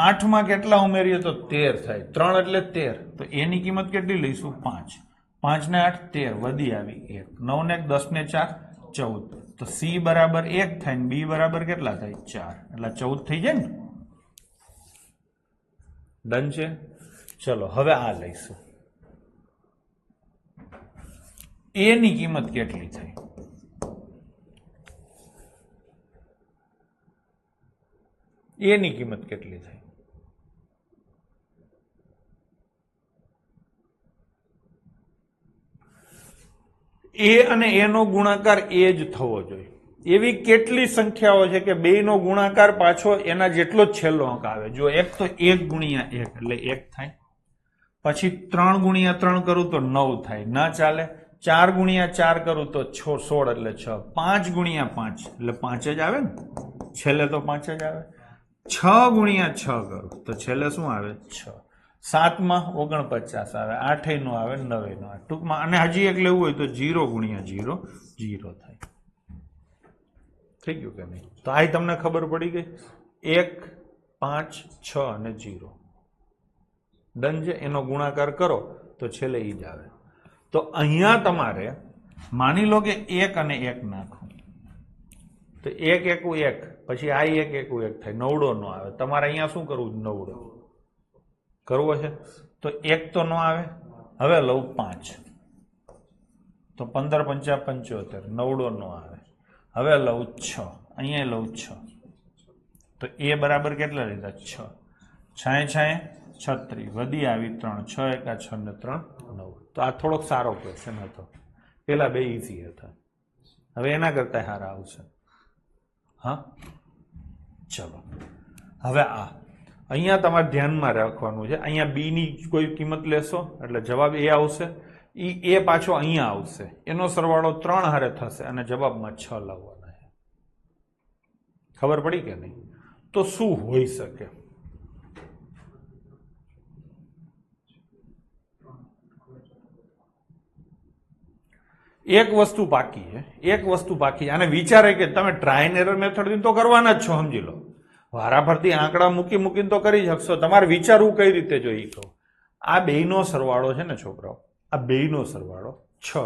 [SPEAKER 1] 8 માં કેટલા ઉમેરીએ તો 13 થાય. 3 એટલે 13. તો a ની કિંમત કેટલી લઈશું? 5. 5 ને 8 13 વધી આવી 1. 9 ને 1 10 ને 4 14. તો c બરાબર 1 થાય ને b બરાબર કેટલા થાય? 4. એટલે 14 થઈ જાય ને. ડન છે? ચલો હવે આ લઈશું. a ની કિંમત કેટલી થઈ? a ની કિંમત કેટલી થઈ? એ અને એ નો ગુણાકાર એ જ થવો જોઈએ. એવી કેટલી સંખ્યાઓ છે કે બે નો ગુણાકાર પાછો એના જેટલો જ છેલ્લો અંક આવે. જો એક તો 1 ગુણ્યા 1 એટલે 1 થાય, પછી 3 ગુણ્યા 3 કરું તો 9 થાય, ના ચાલે. 4 ગુણ્યા 4 કરું તો 16 એટલે 6. 5 ગુણ્યા 5 એટલે 5 જ આવે ને, છેલ્લે તો 5 જ આવે. 6 ગુણ્યા 6 કરું તો છેલ્લે શું આવે? 6. 7 માં 49 આવે, 8 નો આવે, 9 નો આવે. ટૂંકમાં અને હજી એક લેવું હોય તો 0 ગુણ્યા 0 0 થાય. થઈ ગયું કે નહીં? તો આ તમને ખબર પડી ગઈ. 1 5 6 અને 0 ડન છે. એનો ગુણાકાર કરો તો છેલ્લે ઈ જ આવે. તો અહીંયા તમારે માની લો કે 1 અને 1 નાખો તો 1 એકું 1, પછી આ 1 એકું 1 થાય, નવડો નો આવે. તમારે અહીંયા શું કરવું? નવડો કરવો છે તો 1 તો ન આવે. હવે લઉં 5 તો 15 5 75, નવડો નો આવે. હવે લઉં 6, અહીંયા લઉં 6 તો એ બરાબર કેટલા લીધા? 6. 6 36 વધી આવી 3, 6 એકા 6 ને 3 9. તો આ થોડોક સારો ક્વેશ્ચન હતો. પેલા બે ઈઝી હતા, હવે એના કરતા સારા આવશે. હા ચલો, હવે આ અહીંયા તમારે ધ્યાનમાં રાખવાનું છે. અહીંયા બી ની કોઈ કિંમત લેશો એટલે જવાબ એ આવશે. એ પાછો અહીંયા આવશે, એનો સરવાળો 3 હારે થશે અને જવાબમાં 6 લાવવાના છે. ખબર પડી કે નહીં? તો શું હોઈ શકે? એક વસ્તુ બાકી છે, એક વસ્તુ બાકી. અને વિચારે કે તમે ટ્રાય એન્ડ એરર મેથડ તો કરવાના જ છો, સમજી લો. વારાફરતી આંકડા મૂકીને તો કરી શકશો. તમારે વિચારવું કઈ રીતે જોઈએ કહો. આ બેયનો સરવાળો છે ને છોકરાઓ, આ બેયનો સરવાળો 6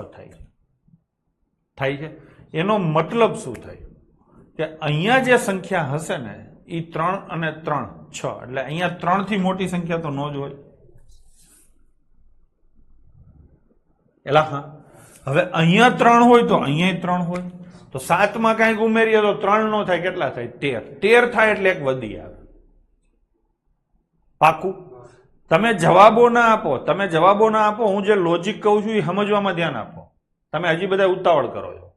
[SPEAKER 1] થાય છે. એનો મતલબ શું થાય કે અહીંયા જે સંખ્યા હશે ને એ 3 અને 3 6, એટલે અહીંયા 3 થી મોટી સંખ્યા તો ન જ હોય. એલા હા, હવે અહીંયા 3 હોય તો અહીંયા 3 હોય. તો 7 માં કઈક ઉમેરીએ તો 3 નો થાય, કેટલા થાય? 13 થાય એટલે એક વધી આવે. પાકું? તમે જવાબો ના આપો, હું જે લોજિક કહું છું એ સમજવામાં ધ્યાન આપો. તમે હજી બધા ઉતાવળ કરો છો.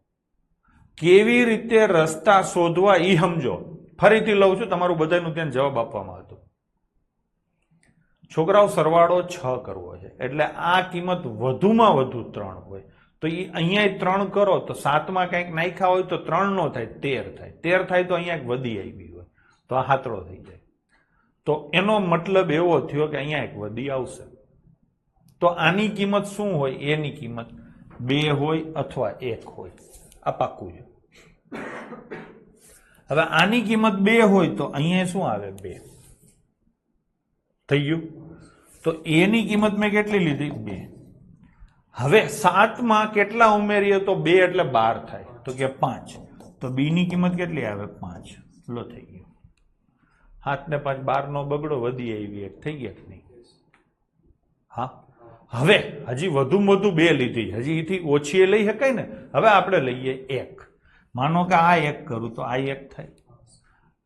[SPEAKER 1] કેવી રીતે રસ્તા શોધવા એ સમજો. ફરીથી લઉં છું, તમારું બધાનું ત્યાં જવાબ આપવામાં હતું. છોકરાઓ સરવાળો 6 કરવો છે એટલે આ કિંમત વધુમાં વધુ 3 હોય તો એ અહીંયા 3 કરો તો 7 માં કંઈક નાખ્યા હોય તો 3 નો થાય, 13 થાય. 13 થાય તો અહીંયા એક વધી આવી હોય તો આ હાતળો થઈ જાય. તો એનો મતલબ એવો થયો કે અહીંયા એક વધી આવશે. તો આની કિંમત શું હોય? એની કિંમત 2 હોય અથવા 1 હોય. આ પાક્કું છે. હવે આની કિંમત 2 હોય તો અહીંયા શું આવે? 2 થઈ ગયું. તો એની કિંમત મેં કેટલી લીધી? 2. હવે 7 માં કેટલા ઉમેરીએ તો 2 એટલે 12 થાય, તો કે 5. તો બી ની કિંમત કેટલી આવે? 5. લો થઈ ગયું. 7 ને 5 12 નો બગડો, વધી આવી 1 થઈ ગયા કે નહીં? હા. હવે હજી વધુમાં વધુ 2 લીધી, હજી એથી ઓછી લઈ શકાય ને. હવે આપણે લઈએ 1. માનો કે આ 1 કરું તો આ 1 થાય.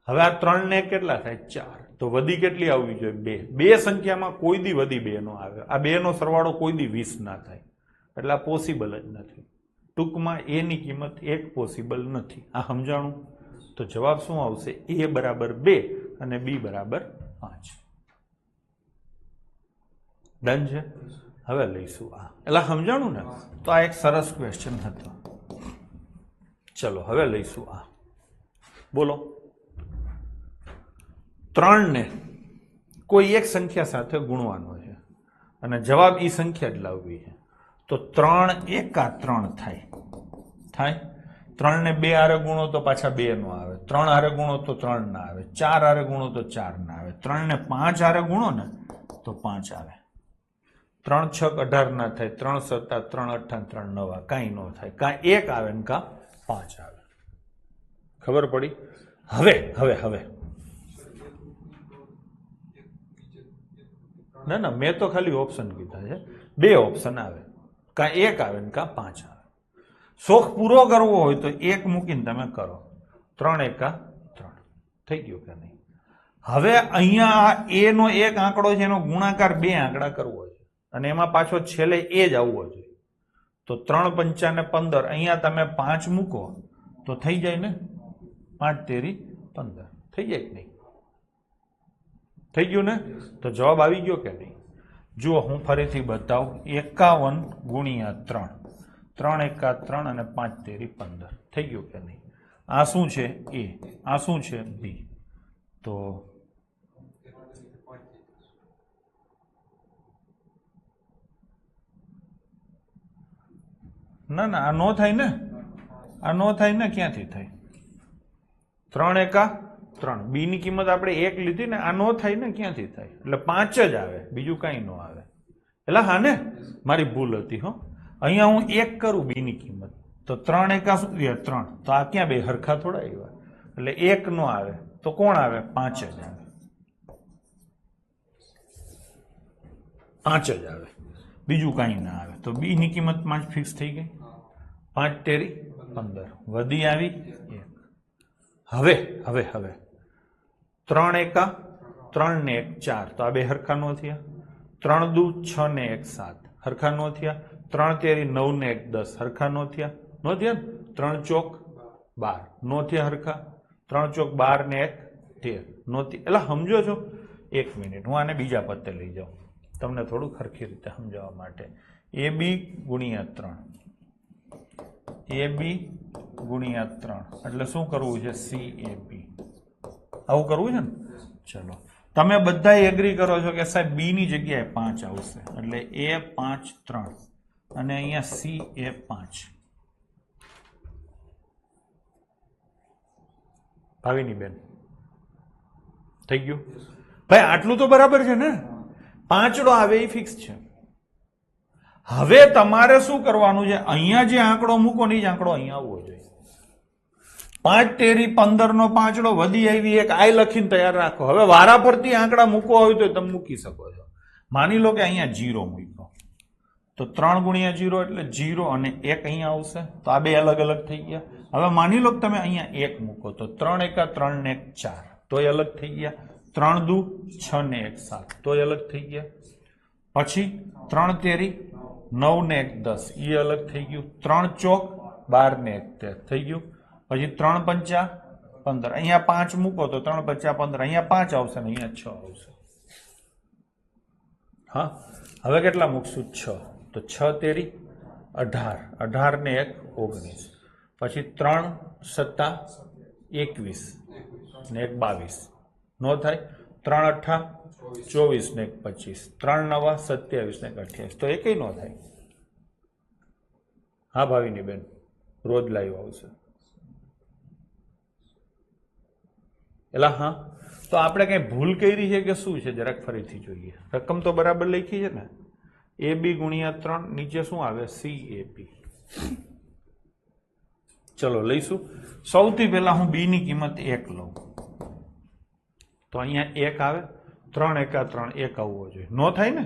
[SPEAKER 1] હવે આ 3 ને કેટલા થાય? 4. તો વધી કેટલી આવવી જોઈએ? 2. 2 સંખ્યામાં કોઈ દી વધી 2 નો આવે. આ 2 નો સરવાળો કોઈ દી 20 ના થાય, એટલે આ પોસિબલ જ નથી. ટૂંકમાં એની કિંમત 1 પોસિબલ નથી. આ સમજાણું? તો જવાબ શું આવશે? એ બરાબર 2 અને બી બરાબર 5. ડન છે. હવે લઈશું આ. એટલે સમજાણું ને? તો આ એક સરસ ક્વેશ્ચન હતો. ચલો હવે લઈશું આ. બોલો. 3 ને કોઈ એક સંખ્યા સાથે ગુણવાનો છે અને જવાબ એ સંખ્યા જ લાવવી છે. તો 3 એકા 3 થાય. 3 ને 2 હારે ગુણો તો પાછા 2 નો આવે. 3 હારે ગુણો તો 3 ના આવે. 4 હારે ગુણો તો 4 ના આવે. 3 ને 5 હારે ગુણો ને તો 5 આવે. 3 6 18 ના થાય. 3 7 3 8 3 9 કાંઈ ન થાય. કાં 1 આવે ને કાં 5 આવે. ખબર પડી? હવે હવે હવે ના ના, મેં તો ખાલી ઓપ્શન કીધા છે. 2 ઓપ્શન આવે, કાં 1 આવે ને કાં 5 આવે. શોખ પૂરો કરવો હોય તો 1 મૂકીને તમે કરો. 3 એકા 3 થઈ ગયું કે નહીં? હવે અહીંયા એ નો એક આંકડો છે, એનો ગુણાકાર 2 આંકડા કરવો છે અને એમાં પાછો છેલ્લે એ જ આવવો જોઈએ. તો 3 પંચા ને 15, અહીંયા તમે 5 મૂકો તો થઈ જાય ને, 5 તેરી 15 થઈ જાય કે નહીં? થઈ ગયું ને? તો જવાબ આવી ગયો કે નહીં? જુઓ હું ફરીથી બતાવું, 51 ગુણ્યા 3, 3 એકા 3 અને 5 તેરી 15 થઈ ગયું કે નહીં? આ શું છે? એ. આ શું છે? બી. તો ના ના, આ નો થાય ને, આ નો થાય ને, ક્યાંથી થાય? 3 એકા 3, બી ની કિંમત આપણે 1 લીધી ને, આ નો થાય ને, ક્યાંથી થાય? એટલે 5 જ આવે, બીજું કઈ નો આવે. એટલે હા ને, મારી ભૂલ હતી હો. અહીંયા હું 1 કરું બી ની કિંમત, તો 3 એકા શું થયા? 3. તો આ ક્યાં બે હરખા થોડા આવ્યા? એટલે 1 નો આવે તો કોણ આવે? 5 જ આવે, 5 જ આવે, બીજું કઈ ના આવે. તો બી ની કિંમત 5 ફિક્સ થઈ ગઈ. 5 તેરી 15 વધી આવી 1. હવે હવે હવે 3 એકા 3 ને 1 4, તો આ બે હરખા નો થયા. 3 દુ 6 ને 1 7 હરખા નો થયા. 3 તેરી 9 ને 1 10 હરખા નો થયા. નો થયા ને? 3 ચોક 12 નો થયા હરખા. 3 ચોક 12 ને 1 13 નો થયા. એટલે સમજો છો? 1 મિનિટ, હું આને બીજા પત્તે લઈ જાઉં તમને થોડું ખરખી રીતે સમજાવવા માટે. એ બી ગુણ્યા 3, એ બી ગુણ્યા 3 એટલે શું કરવું છે? સી એ બી. આવું કરવું છે ને? ચલો, તમે બધા એગ્રી કરો છો કે સાહેબ બી ની જગ્યાએ 5 આવશે, એટલે એ 5 3 અને અહીંયા સી એ 5. ભાવિની બેન થઈ ગયું ભાઈ? આટલું તો બરાબર છે ને? 5 આવે એ ફિક્સ છે. હવે તમારે શું કરવાનું છે? અહીંયા જે આંકડો મૂકો ને એ જ આંકડો અહીંયા આવવો જોઈએ. 5 તેરી 15 નો 5 વધી આવી, એક આઈ લખીને તૈયાર રાખો. હવે વારા ફરતી આંકડા મૂકવા હોય તો તમે મૂકી શકો છો. માની લો કે અહીંયા 0 મૂક્યો, તો 3 ગુણ્યા 0 એટલે 0 અને 1 અહીંયા આવશે, તો આ બે અલગ અલગ થઈ ગયા. હવે માની લો કે તમે અહીંયા 1 મૂકો, તો 3 એકા 3 ને 1 4, તોય અલગ થઈ ગયા. 3 દુ 6 ને 1 7, તોય અલગ થઈ ગયા. પછી 3 તેરી 9 ને 1 10, એ અલગ થઈ ગયું. 3 ચોક 12 ને 1 13 થઈ ગયું. પછી 3 પંચા 15, અહીંયા 5 મૂકો તો 3 પંચા 15, અહીંયા 5 આવશે ને અહીંયા 6 આવશે. હા, હવે કેટલા મૂકશું? 6. તો 6 તેરી 18, 18 ને 1 19, પછી 3 સત્તા 21 ને 1 22 નો થાય. 3 અઠ્ઠા 24 ને 1 25, 3 નવા 27 ને 1 28, તો એકેય નો થાય. હા ભાવિની બેન, રોજ લાઈવ આવશે. એટલે હા, તો આપણે કઈ ભૂલ કરી છે કે શું છે? જરાક ફરીથી જોઈએ. રકમ તો બરાબર લખી છે ને? એ બી ગુણ્યા 3, નીચે શું આવે? સી એ બી. ચલો લઈશું. સૌથી પહેલા હું બી ની કિંમત 1 લઉં, તો અહીંયા 1 આવે. 3 એકા 3 1 આવવો જોઈએ. નો થાય ને?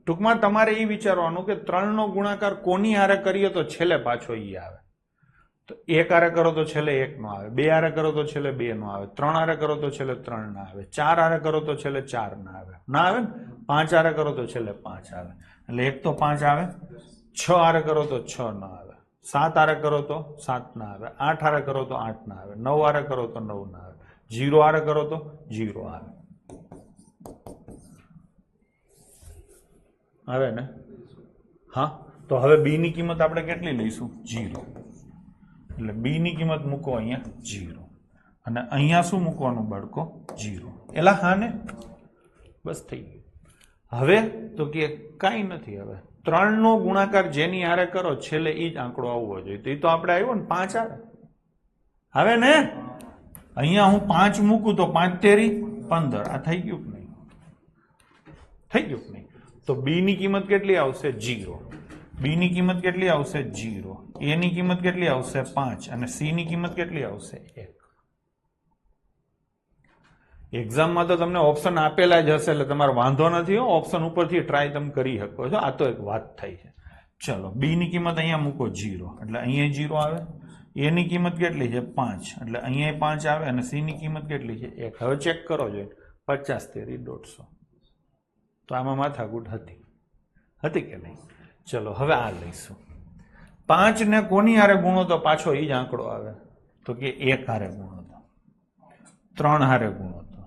[SPEAKER 1] ટૂંકમાં તમારે એ વિચારવાનું કે 3 નો ગુણાકાર કોની હારે કરીએ તો છેલ્લે પાછો એ આવે. તો 1 હારે કરો તો છેલ્લે 1 નો આવે, 2 હારે કરો તો છેલ્લે 2 નો આવે, 3 હારે કરો તો છેલ્લે 3 ના આવે, 4 હારે કરો તો છેલ્લે 4 ના આવે, ના આવે ને? 5 હારે કરો તો છેલ્લે 5 આવે, એટલે 1 તો 5 આવે. 6 હારે કરો તો 6 ના આવે, 7 હારે કરો તો 7 ના આવે, 8 હારે કરો તો 8 ના આવે, 9 હારે કરો તો 9 ના આવે, 0 હારે કરો તો 0 આવે. આવે ને? હા, તો હવે બી ની કિંમત આપણે કેટલી લઈશું? 0. એટલે બી ની કિંમત મૂકો અહીંયા 0, અને અહીંયા શું મૂકવાનું બાળકો? 0. એલા હા ને? બસ થઈ ગયું. હવે તો કે કાંઈ નથી. હવે 3 નો ગુણાકાર જેની હારે કરો છેલ્લે એ જ આંકડો આવવો જોઈએ. તો એ તો આપણે આવ્યો ને 5 આવે. હવે ને અહીંયા હું 5 મૂકું તો 5 તેરી 15, આ થઈ ગયું કે નહીં? થઈ ગયું કે નહીં? તો બી ની કિંમત કેટલી આવશે? 0. બી ની કિંમત કેટલી આવશે? 0. એ ની કિંમત કેટલી આવશે? 5. અને સી ની કિંમત કેટલી આવશે? 1. એક્ઝામમાં તો તમને ઓપ્શન આપેલા જ હશે, એટલે તમારે વાંધો નથી. ઓપ્શન ઉપરથી ટ્રાય તમે કરી શકો છો. આ તો એક વાત થઈ છે. ચલો, બી ની કિંમત અહીંયા મૂકો 0, એટલે અહીંયા 0 આવે. એ ની કિંમત કેટલી છે? 5, એટલે અહીંયા 5 આવે. અને સી ની કિંમત કેટલી છે? 1. હવે ચેક કરો જોઈએ. 50 તેરી 150. તો આમાં માથાકૂટ હતી કે નહીં? ચલો હવે આ લઈશું. 5 ને કોની હારે ગુણો તો પાછો એ જ આંકડો આવે, તો કે 1 હારે ગુણો તો, 3 હારે ગુણો તો,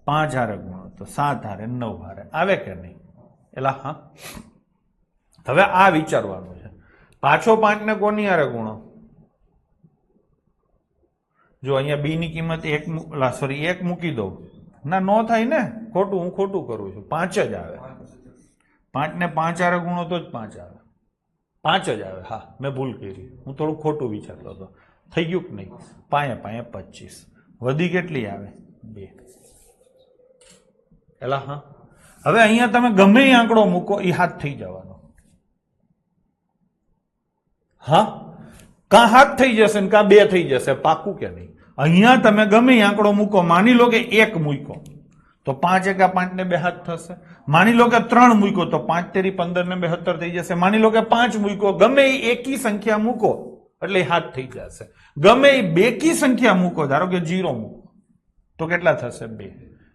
[SPEAKER 1] 5 હારે ગુણો તો, 7 હારે, 9 હારે આવે કે નહીં? એલા હા. હવે આ વિચારવાનું છે, પાછો 5 ને કોની હારે ગુણો? જો અહીંયા બી ની કિંમત 1 મૂકી દઉં, ના નો થાય ને, ખોટું, હું ખોટું કરું છું, 5 જ આવે. 5 ને 5 હારે ગુણો તો જ 5 આવે, 5 જ આવે. હા, મેં ભૂલ કરી, હું થોડું ખોટું વિચારતો હતો. થઈ ગયું કે નહીં? 5 25, વધી કેટલી આવે? 2. એલા હા. હવે અહીંયા તમે ગમે એ આંકડો મૂકો, એ હાથ થઈ જવાનો. હા, કાં હાથ થઈ જશે ને કાં 2 થઈ જશે, પાકું કે નહીં? અહીંયા તમે ગમે એ આંકડો મૂકો, માની લો કે 1 મૂકો તો 5 એકા 5 ને 2 હાથ થશે. માની લો કે 3 મૂકો તો 5 તેરી 15 ને 72 થઈ જશે. માની લો કે 5 મૂકો, ગમે એ એકી સંખ્યા મૂકો એટલે એ હાથ થઈ જશે. ગમે એ બેકી સંખ્યા મૂકો, ધારો કે 0 મૂકો તો કેટલા થશે? 2.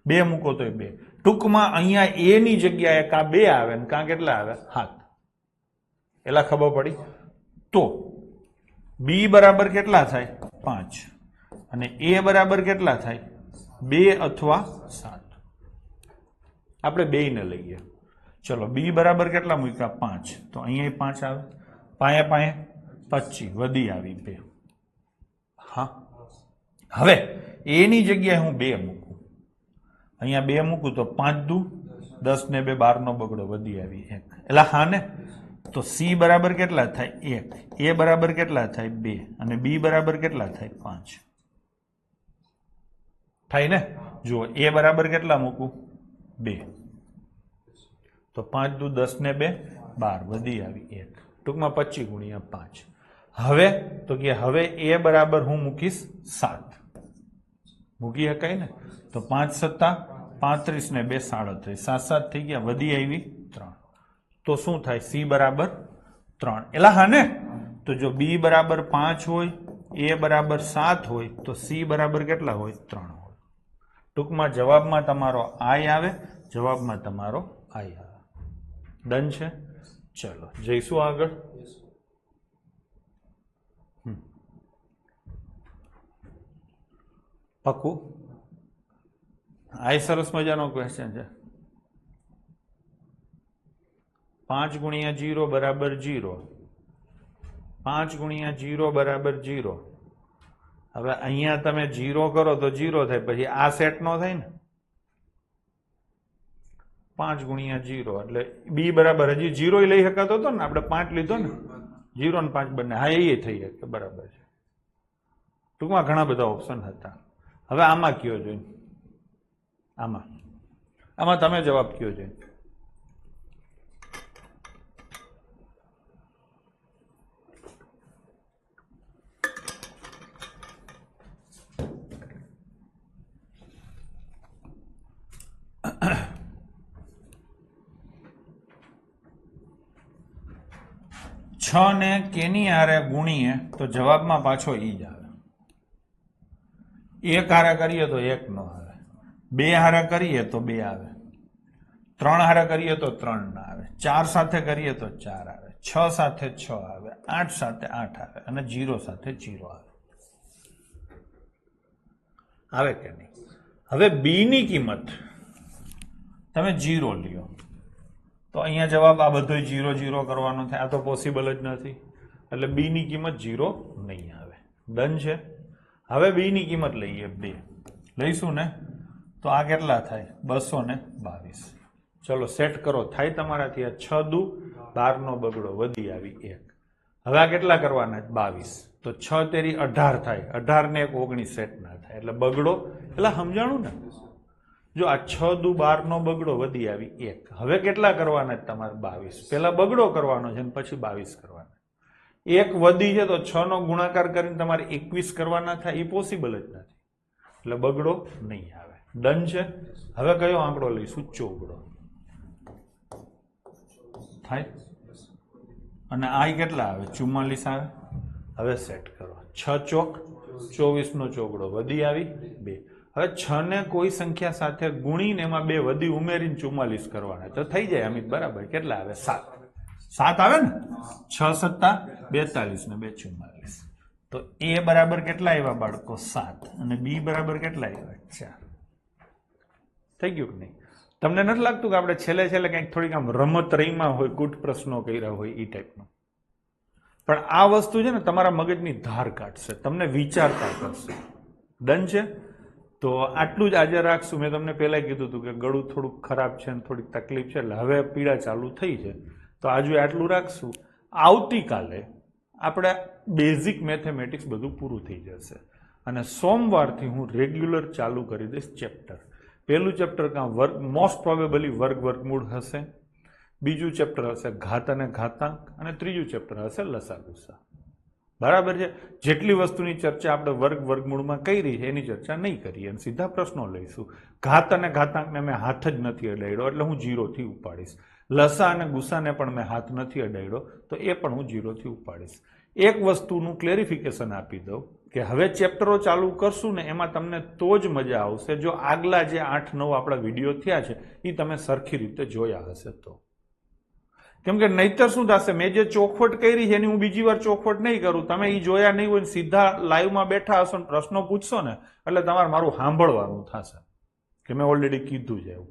[SPEAKER 1] 2 મૂકો તો 2. ટૂંકમાં અહીંયા એ ની જગ્યાએ કાં 2 આવે ને કાં કેટલા આવે? હાથ. એલા ખબર પડી? તો બી બરાબર કેટલા થાય? 5. અને એ બરાબર કેટલા થાય? 2 અથવા 7. આપણે 2 ને લઈએ. ચલો, બી બરાબર કેટલા મૂક્યા? 5. તો અહીંયા 5 આવે. 5 25, વધી આવી 2. હા. હવે એ ની જગ્યાએ હું 2 મૂકું, અહીંયા 2 મૂકું તો 5 દુ 10 ને 2 12 નો બગડો, વધી આવી 1. એટલે હા ને? તો સી બરાબર કેટલા થાય? 1. એ બરાબર કેટલા થાય? 2. અને બી બરાબર કેટલા થાય? 5. થાય ને? જુઓ, એ બરાબર કેટલા મૂકું? 2. તો 5 દુ 10 ને 2 12, વધી આવી 1. ટૂંકમાં 25 ગુણ્યા 5. હવે તો કે હવે એ બરાબર હું મૂકીશ 7. મૂકી શકાય ને? તો 5 સત્તા 35 ને 2 37, 7 થઈ ગયા, વધી આવી 3. તો શું થાય? સી બરાબર 3. એલા હા ને? તો જો બી બરાબર 5 હોય, એ બરાબર 7 હોય, તો સી બરાબર કેટલા હોય? 3 હોય. ટૂંકમાં જવાબમાં તમારો આઈ આવે, જવાબમાં તમારો આઈ આવે. ડન છે? ચલો જઈશું આગળ. પક્કું? આ સરસ મજાનો ક્વેશ્ચન છે. 5 ગુણ્યા 0 બરાબર 0. 5 ગુણ્યા 0 બરાબર 0. હવે અહીંયા તમે 0 કરો તો 0 થાય, પછી આ સેટ નો થાય ને. 5 ગુણ્યા 0 એટલે બી બરાબર, હજી 0 લઈ શકાતો હતો ને, આપણે 5 લીધો ને, 0 ને 5 બંને. હા, એ થઈ શકે, બરાબર છે. ટૂંકમાં ઘણા બધા ઓપ્શન હતા. હવે આમાં કયો જોઈ? આમાં તમે જવાબ કયો જોઈ? છ ને કેની હારે ગુણીએ તો જવાબમાં પાછો ઈ જ આવે. 1 હારે કરીએ તો 1 નો આવે, 2 હારે કરીએ તો 2 આવે, 3 હારે કરીએ તો 3 ના આવે, 4 સાથે કરીએ તો 4 આવે, 6 સાથે 6 આવે, 8 સાથે 8 આવે, અને 0 સાથે 0 આવે. આવે કે નહીં? હવે બી ની કિંમત તમે 0 લ્યો તો અહીંયા જવાબ આ બધો 0 0 કરવાનો થાય. આ તો પોસિબલ જ નથી, એટલે બી ની કિંમત 0 નહીં આવે. ડન છે? હવે બી ની કિંમત લઈએ 2 લઈશું ને, તો આ કેટલા થાય? 222. ચલો સેટ કરો, થાય તમારાથી? આ 6 દુ 12 નો બગડો, વધી આવી 1. હવે આ કેટલા કરવાના? 22. તો 6 તેરી 18 થાય, 18 ને 19 સેટ ના થાય, એટલે બગડો. એટલે સમજાણું ને? જો આ 6 દુ 12 નો બગડો, વધી આવી 1. હવે કેટલા કરવાના? તમારે 22. પેલા બગડો કરવાનો છે ને પછી 22 કરવાના. 1 વધી છે તો 6 નો ગુણાકાર કરીને તમારે 21 કરવાના થાય, એ પોસિબલ જ નથી, એટલે બગડો નહીં આવે. ડન છે? હવે કયો આંકડો લઈશું? 14 થાય. અને આ કેટલા આવે? 44 આવે. હવે સેટ કરો. 6 ચોક 24 નો ચોગડો, વધી આવી 2. હવે 6 ને કોઈ સંખ્યા સાથે ગુણીને એમાં 2 વધી ઉમેરીને 44 કરવાના, તો થઈ જાય અમિત બરાબર. કેટલા આવે? 7. 7 આવે ને 6 સત્તા 42 ને 2 44. તો એ બરાબર કેટલા આવ્યા બાળકો 7 અને બી બરાબર કેટલા આવ્યા 4. થઈ ગયું કે નહીં? તમને નથી લાગતું કે આપણે છેલ્લે છેલ્લે કંઈક થોડીક આમ રમત રહીમાં હોય, કૂટ પ્રશ્નો કર્યા હોય એ ટાઈપનું? પણ આ વસ્તુ છે ને તમારા મગજની ધાર કાઢશે, તમને વિચારતા કરશે. ડન છે? તો આટલું જ આજે રાખશું. મેં તમને પહેલા કીધું હતું કે ગળું થોડુંક ખરાબ છે અને થોડીક તકલીફ છે, એટલે હવે પીડા ચાલુ થઈ છે. તો આજે આટલું રાખશું. આવતીકાલે આપણે બેઝિક મેથેમેટિક્સ બધું પૂરું થઈ જશે અને સોમવારથી હું રેગ્યુલર ચાલુ કરી દઈશ ચેપ્ટર. પહેલું ચેપ્ટર કાં મોસ્ટ પ્રોબેબલી વર્ગમૂળ હશે, બીજું ચેપ્ટર હશે ઘાત અને ઘાતાંક, અને ત્રીજું ચેપ્ટર હશે લસા ગુસા. બરાબર છે? જેટલી વસ્તુની ચર્ચા આપણે વર્ગમૂળમાં કરી છે એની ચર્ચા નહીં કરીએ અને સીધા પ્રશ્નો લઈશું. ઘાત અને ઘાતાંકને મેં હાથ જ નથી અડાડ્યો એટલે હું 0થી ઉપાડીશ. લસા અને ગુસાને પણ મેં હાથ નથી અડાડ્યો તો એ પણ હું 0થી ઉપાડીશ. એક વસ્તુનું ક્લેરિફિકેશન આપી દઉં કે હવે ચેપ્ટરો ચાલુ કરશું ને એમાં તમને તો જ મજા આવશે જો આગલા જે 8-9 આપણા વિડીયો થયા છે એ તમે સરખી રીતે જોયા હશે તો. કેમ કે નહીતર શું થશે, મેં જે ચોખવટ કરી છે એની હું બીજી વાર ચોખવટ નહીં કરું. તમે એ જોયા નહીં હોય, સીધા લાઈવમાં બેઠા હશો ને પ્રશ્નો પૂછશો ને એટલે તમારે મારું સાંભળવાનું થશે કે મેં ઓલરેડી કીધું છે એવું.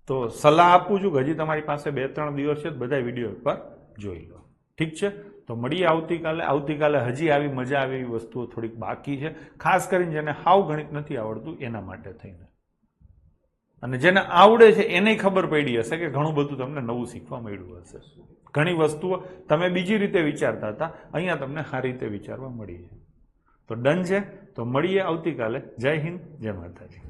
[SPEAKER 1] તો સલાહ આપું છું કે હજી તમારી પાસે 2-3 દિવસ છે, બધા વિડીયો એકવાર જોઈ લો. ઠીક છે? તો મળીએ આવતીકાલે. આવતીકાલે હજી આવી મજા આવે એવી વસ્તુઓ થોડીક બાકી છે, ખાસ કરીને જેને હાવ ગણિત નથી આવડતું એના માટે થઈને. અને જેને આવડે છે એને ખબર પડી હશે કે ઘણું બધું તમને નવું શીખવા મળ્યું હશે. ઘણી વસ્તુઓ તમે બીજી રીતે વિચારતા હતા, અહીંયા તમને સારી રીતે વિચારવા મળી છે. તો ડન છે? તો મળીએ આવતીકાલે. જય હિન્દ, જય માતાજી.